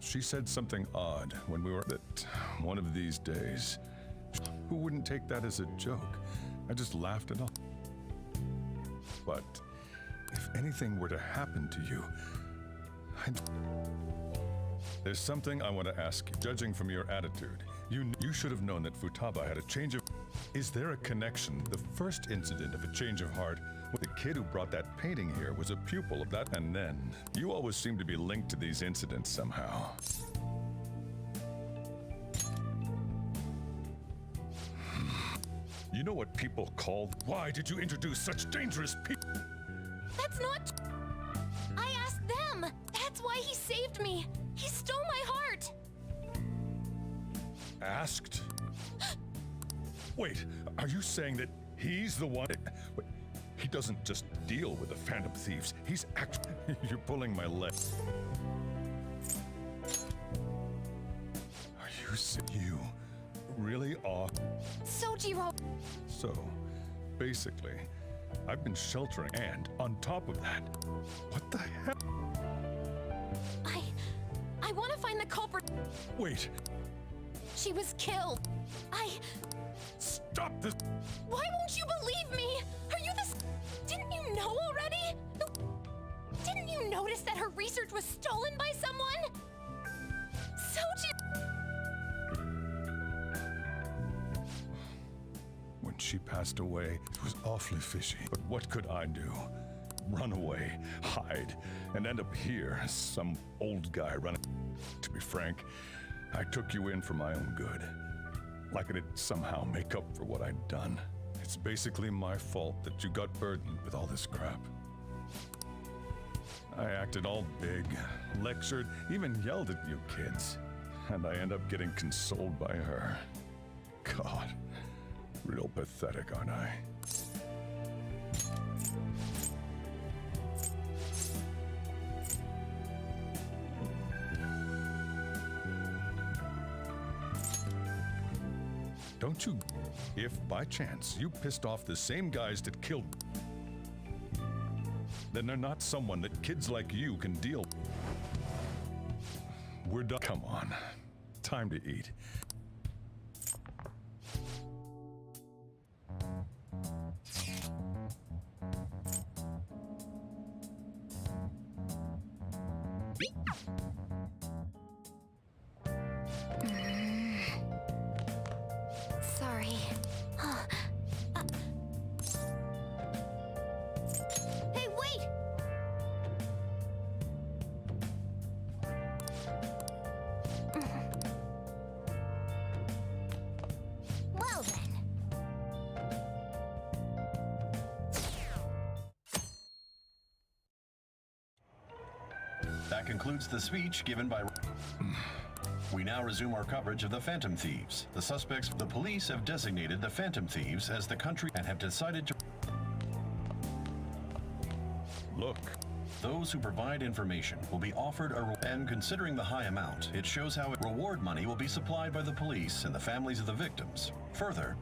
She said something odd when we were that one of these days. Who wouldn't take that as a joke? I just laughed it off. But if anything were to happen to you, there's something I want to ask you. Judging from your attitude, you should have known that Futaba had a change of... Is there a connection? The first incident of a change of heart, the kid who brought that painting here was a pupil of that, and then you always seem to be linked to these incidents somehow. You know what people call... Why did you introduce such dangerous people? That's not... I asked them. That's why he saved me. He stole my heart. Asked? Wait, are you saying that he's the one... Wait, he doesn't just deal with the Phantom Thieves. He's actually... You're pulling my leg. Are you... You really are... Sojiro. So, basically, I've been sheltering, and on top of that, what the hell? I want to find the culprit. Wait. She was killed. Stop this! Why won't you believe me? Are you this... Didn't you know already? Didn't you notice that her research was stolen by someone? Soji... she passed away. It was awfully fishy. But what could I do? Run away, hide, and end up here as some old guy running. To be frank, I took you in for my own good. Like it'd somehow make up for what I'd done. It's basically my fault that you got burdened with all this crap. I acted all big, lectured, even yelled at you kids. And I end up getting consoled by her. God, real pathetic, aren't I? Don't you... If, by chance, you pissed off the same guys that killed... then they're not someone that kids like you can deal... We're done. Come on. Time to eat. Sorry. Hey, wait! Well then. That concludes the speech given by... We now resume our coverage of the Phantom Thieves. The suspects, the police have designated the Phantom Thieves as the country and have decided to... Look. Those who provide information will be offered a... And considering the high amount, it shows how reward money will be supplied by the police and the families of the victims. Further...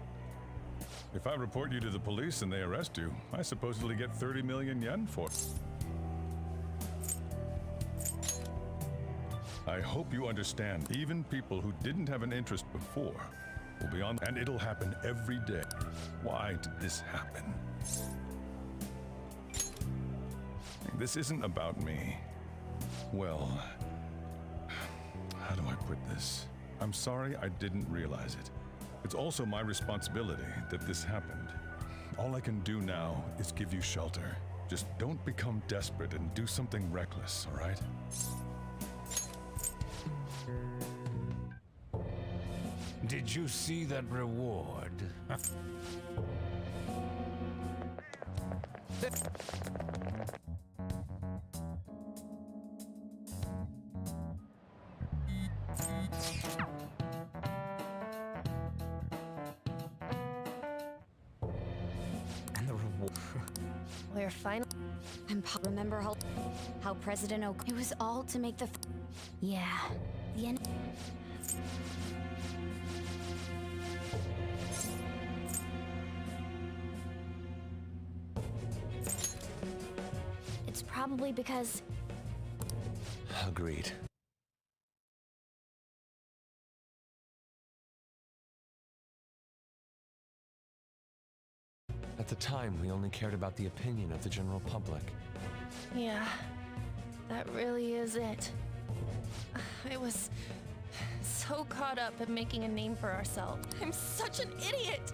If I report you to the police and they arrest you, I supposedly get 30 million yen for it. I hope you understand, even people who didn't have an interest before will be on, and it'll happen every day. Why did this happen? This isn't about me. Well, how do I put this? I'm sorry I didn't realize it. It's also my responsibility that this happened. All I can do now is give you shelter. Just don't become desperate and do something reckless, all right? Did you see that reward? And the reward. We're fine. And remember how President Oak... It was all to make the... Yeah. The end... It's probably because... Agreed. At the time, we only cared about the opinion of the general public. Yeah, that really is it. I was so caught up in making a name for ourselves. I'm such an idiot!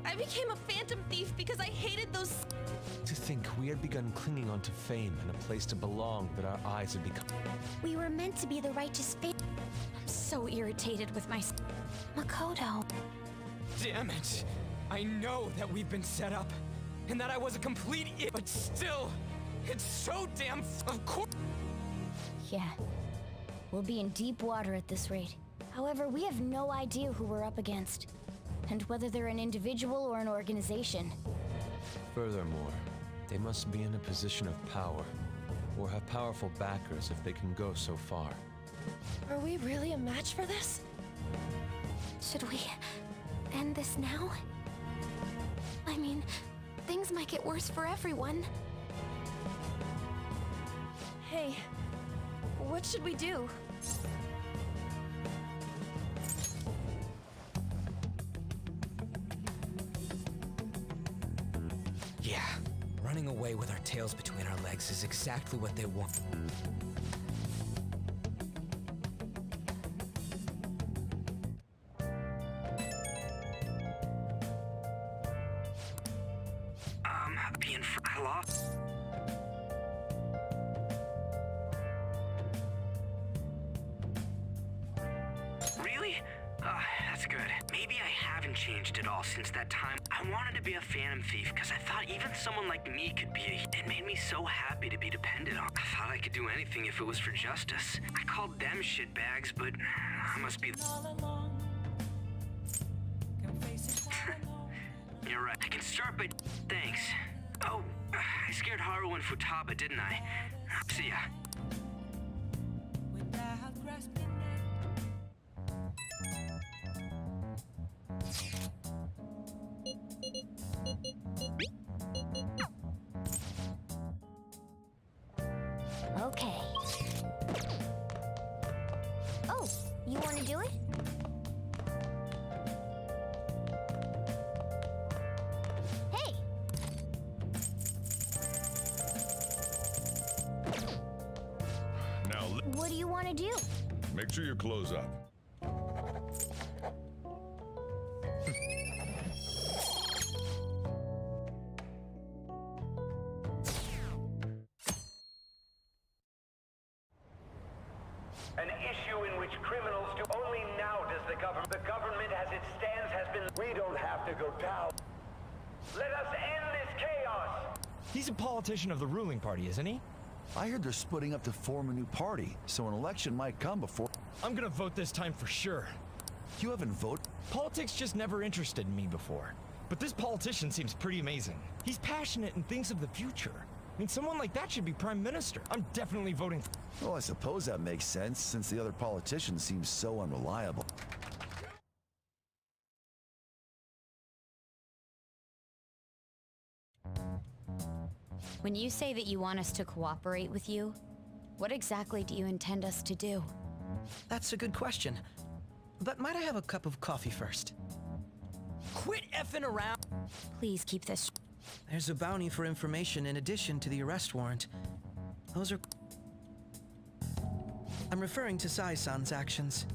I became a phantom thief because I hated those... To think we had begun clinging onto fame and a place to belong that our eyes had become... We were meant to be the righteous fate. I'm so irritated with my... Makoto. Damn it! I know that we've been set up, and that I was a complete idiot, but still, it's so damn... Of course... Yeah. We'll be in deep water at this rate. However, we have no idea who we're up against, and whether they're an individual or an organization. Furthermore, they must be in a position of power, or have powerful backers if they can go so far. Are we really a match for this? Should we end this now? I mean, things might get worse for everyone. Hey, what should we do? Yeah, running away with our tails between our legs is exactly what they want. Hello? Really? That's good. Maybe I haven't changed at all since that time. I wanted to be a Phantom Thief because I thought even someone like me could be It made me so happy to be depended on. I thought I could do anything if it was for justice. I called them shitbags, but I must be... You're right. I can start by... Thanks. Oh, I scared Haru and Futaba, didn't I? See ya. Okay. Oh, you want to do it? Hey! Now, What do you want to do? make sure you close up. An issue in which criminals do only now does the government as it stands has been... We don't have to go down. Let us end this chaos! He's a politician of the ruling party, isn't he? I heard they're splitting up to form a new party, so an election might come before... I'm gonna vote this time for sure. You haven't voted? Politics just never interested me before. But this politician seems pretty amazing. He's passionate and thinks of the future. I mean, someone like that should be prime minister. I'm definitely voting for... Well, I suppose that makes sense, since the other politician seems so unreliable. When you say that you want us to cooperate with you, what exactly do you intend us to do? That's a good question. But might I have a cup of coffee first? Quit effing around! Please keep this... There's a bounty for information in addition to the arrest warrant. Those are... I'm referring to Sai-san's actions.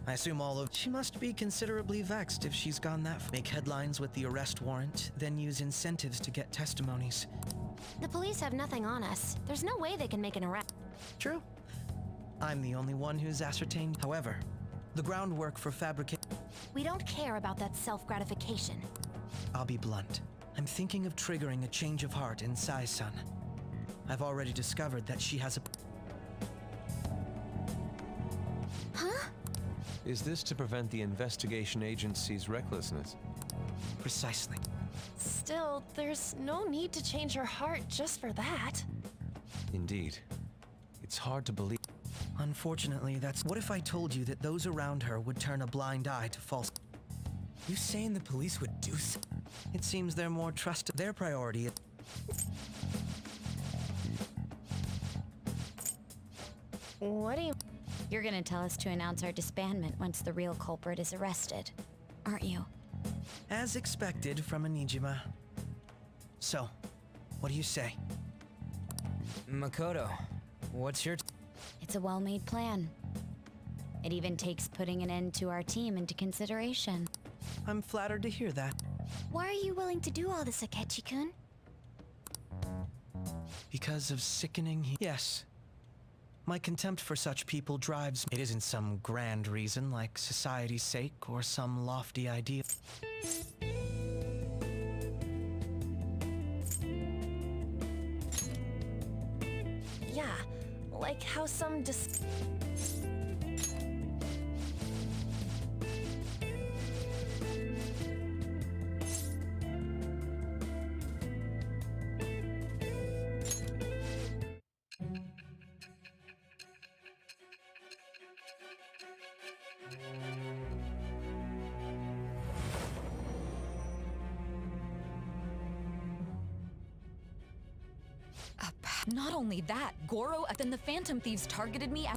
I assume all of... She must be considerably vexed if she's gone that far. Make headlines with the arrest warrant, then use incentives to get testimonies. The police have nothing on us. There's no way they can make an arrest. True. I'm the only one who's ascertained. However, the groundwork for fabrication... We don't care about that self-gratification. I'll be blunt. I'm thinking of triggering a change of heart in Sai-san. I've already discovered that she has a... Huh? Is this to prevent the investigation agency's recklessness? Precisely. Still, there's no need to change her heart just for that. Indeed. It's hard to believe. Unfortunately, that's... What if I told you that those around her would turn a blind eye to false... You saying the police would do so? It seems they're more trusted. Their priority is... What do you... You're gonna tell us to announce our disbandment once the real culprit is arrested, aren't you? As expected from a Nijima. So, what do you say? Makoto, what's your... It's a well-made plan. It even takes putting an end to our team into consideration. I'm flattered to hear that. Why are you willing to do all this, Akechi-kun? Because of sickening... Yes. My contempt for such people drives... It isn't some grand reason like society's sake or some lofty ideal. Yeah, like how some Not only that, Goro then the Phantom Thieves targeted me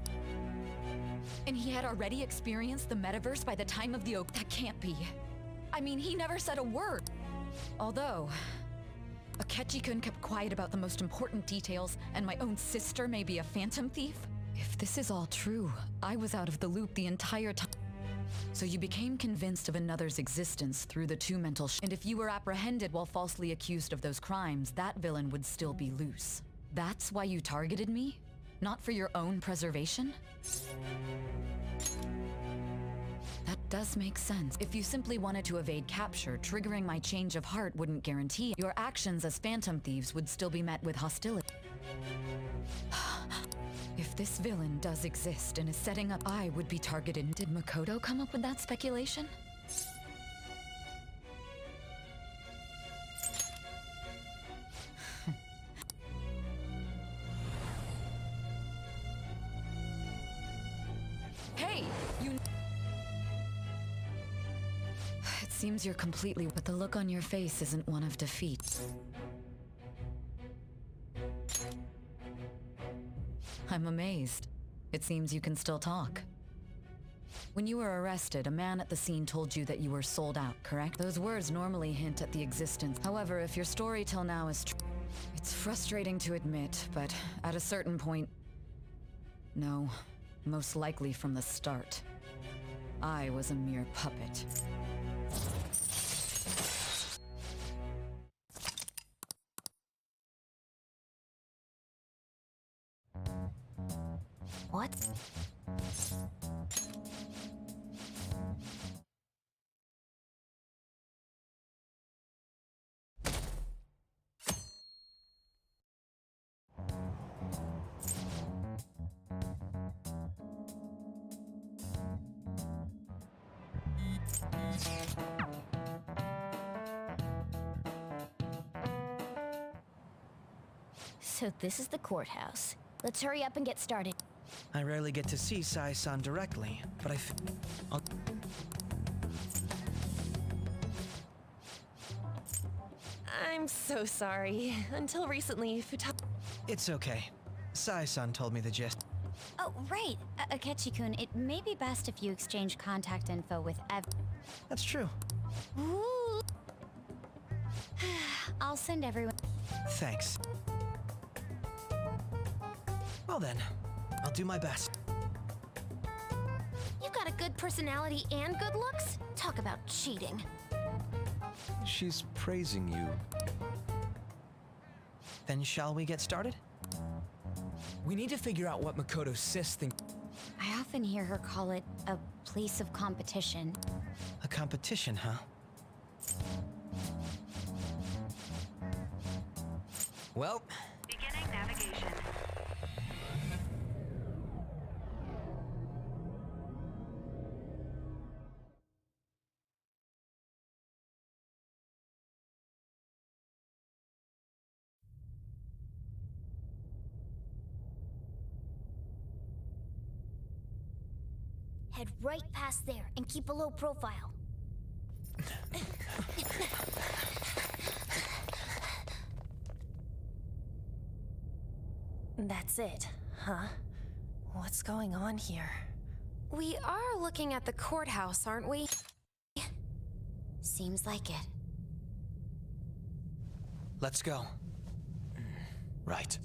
and he had already experienced the metaverse by the time of the oak. That can't be. I mean, he never said a word. Although, Akechi-kun kept quiet about the most important details, and my own sister may be a Phantom Thief? If this is all true, I was out of the loop the entire time. So you became convinced of another's existence through the two mental and if you were apprehended while falsely accused of those crimes, that villain would still be loose. That's why you targeted me? Not for your own preservation? That does make sense. If you simply wanted to evade capture, triggering my change of heart wouldn't guarantee your actions as Phantom Thieves would still be met with hostility. If this villain does exist and is setting up, I would be targeted. Did Makoto come up with that speculation? Hey, you... It seems you're completely... But the look on your face isn't one of defeat. I'm amazed. It seems you can still talk. When you were arrested, a man at the scene told you that you were sold out, correct? Those words normally hint at the existence. However, if your story till now is true, it's frustrating to admit, but at a certain point... No, most likely from the start. I was a mere puppet. What? So this is the courthouse. Let's hurry up and get started. I rarely get to see Sai-san directly, but I'm so sorry. Until recently, It's okay. Sai-san told me the gist. Oh, right. Akechi-kun, it may be best if you exchange contact info with That's true. Ooh. I'll send everyone... Thanks. Well then, I'll do my best. You got a good personality and good looks? Talk about cheating. She's praising you. Then shall we get started? We need to figure out what Makoto's sis thinks. I often hear her call it a place of competition. A competition, huh? Well... Beginning navigation. Head right past there and keep a low profile. That's it, huh? What's going on here? We are looking at the courthouse, aren't we? Seems like it. Let's go. Right.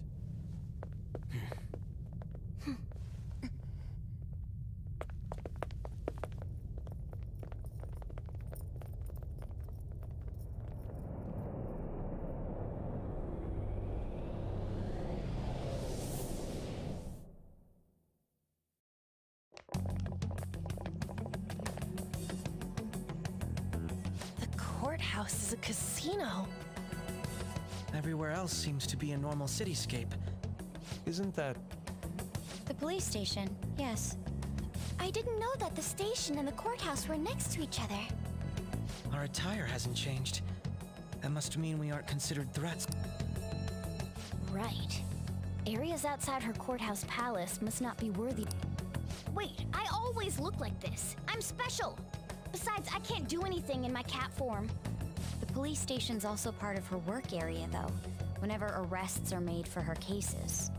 Courthouse is a casino. Everywhere else seems to be a normal cityscape. Isn't that... The police station, yes. I didn't know that the station and the courthouse were next to each other. Our attire hasn't changed. That must mean we aren't considered threats. Right. Areas outside her courthouse palace must not be worthy. Wait, I always look like this. I'm special. Besides, I can't do anything in my cat form. The police station's also part of her work area, though, whenever arrests are made for her cases.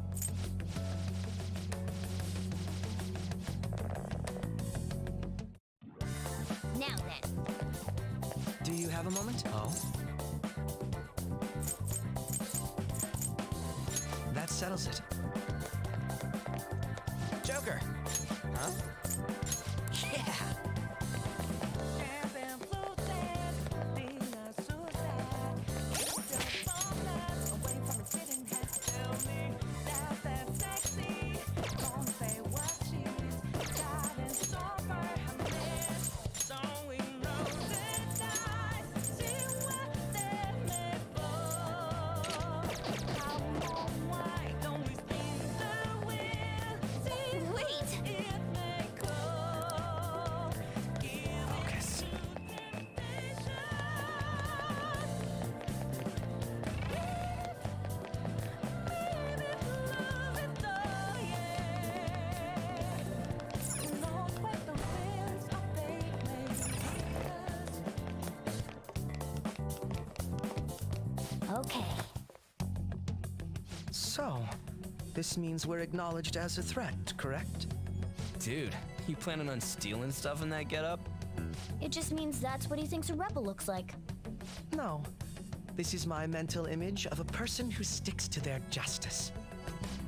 Now then. Do you have a moment? Oh? That settles it. Joker! Huh? Yeah! Okay. So, this means we're acknowledged as a threat, correct? Dude, you planning on stealing stuff in that getup? It just means that's what he thinks a rebel looks like. No. This is my mental image of a person who sticks to their justice.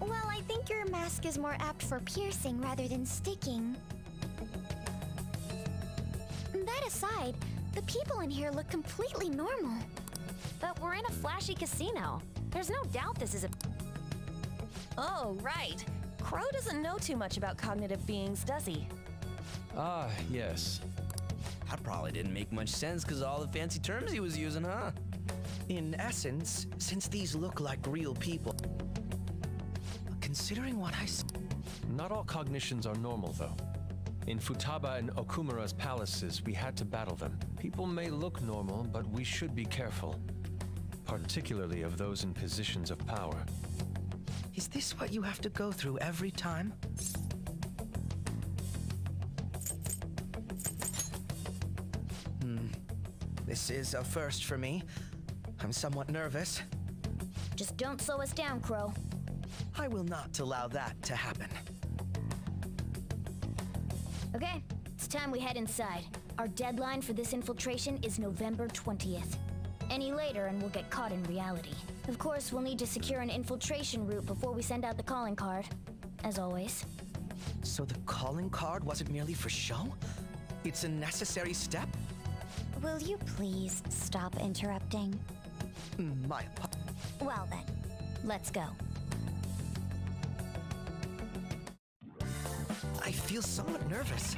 Well, I think your mask is more apt for piercing rather than sticking. That aside, the people in here look completely normal. But we're in a flashy casino. There's no doubt this is a... Oh, right. Crow doesn't know too much about cognitive beings, does he? Ah, yes. That probably didn't make much sense because of all the fancy terms he was using, huh? In essence, since these look like real people, considering what I s- Not all cognitions are normal, though. In Futaba and Okumura's palaces, we had to battle them. People may look normal, but we should be careful. Particularly of those in positions of power. Is this what you have to go through every time? This is a first for me. I'm somewhat nervous. Just don't slow us down, Crow. I will not allow that to happen. Okay, it's time we head inside. Our deadline for this infiltration is November 20th. Any later and we'll get caught in reality. Of course, we'll need to secure an infiltration route before we send out the calling card. As always. So the calling card wasn't merely for show? It's a necessary step? Will you please stop interrupting? My Well then, let's go. I feel somewhat nervous.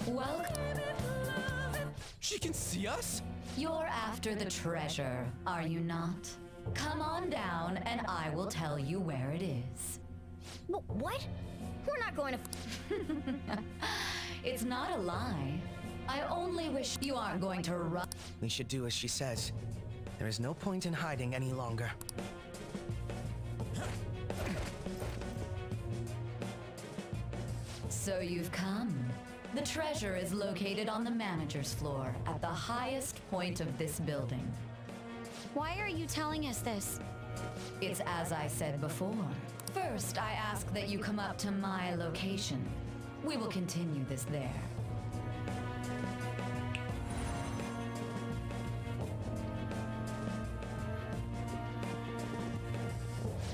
Welcome. She can see us? You're after the treasure, are you not? Come on down and I will tell you where it is. What? We're not going to... It's not a lie. I only wish you aren't going to run. We should do as she says. There is no point in hiding any longer. So you've come. The treasure is located on the manager's floor at the highest point of this building. Why are you telling us this? It's as I said before. First, I ask that you come up to my location. We will continue this there.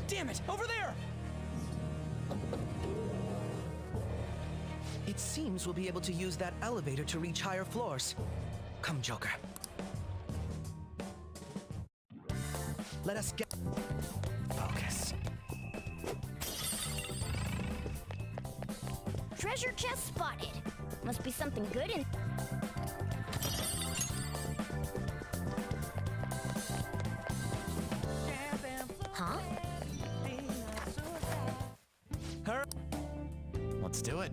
Damn it! Over there! It seems we'll be able to use that elevator to reach higher floors. Come, Joker. Let us get... Focus. Treasure chest spotted. Must be something good in... Huh? Let's do it.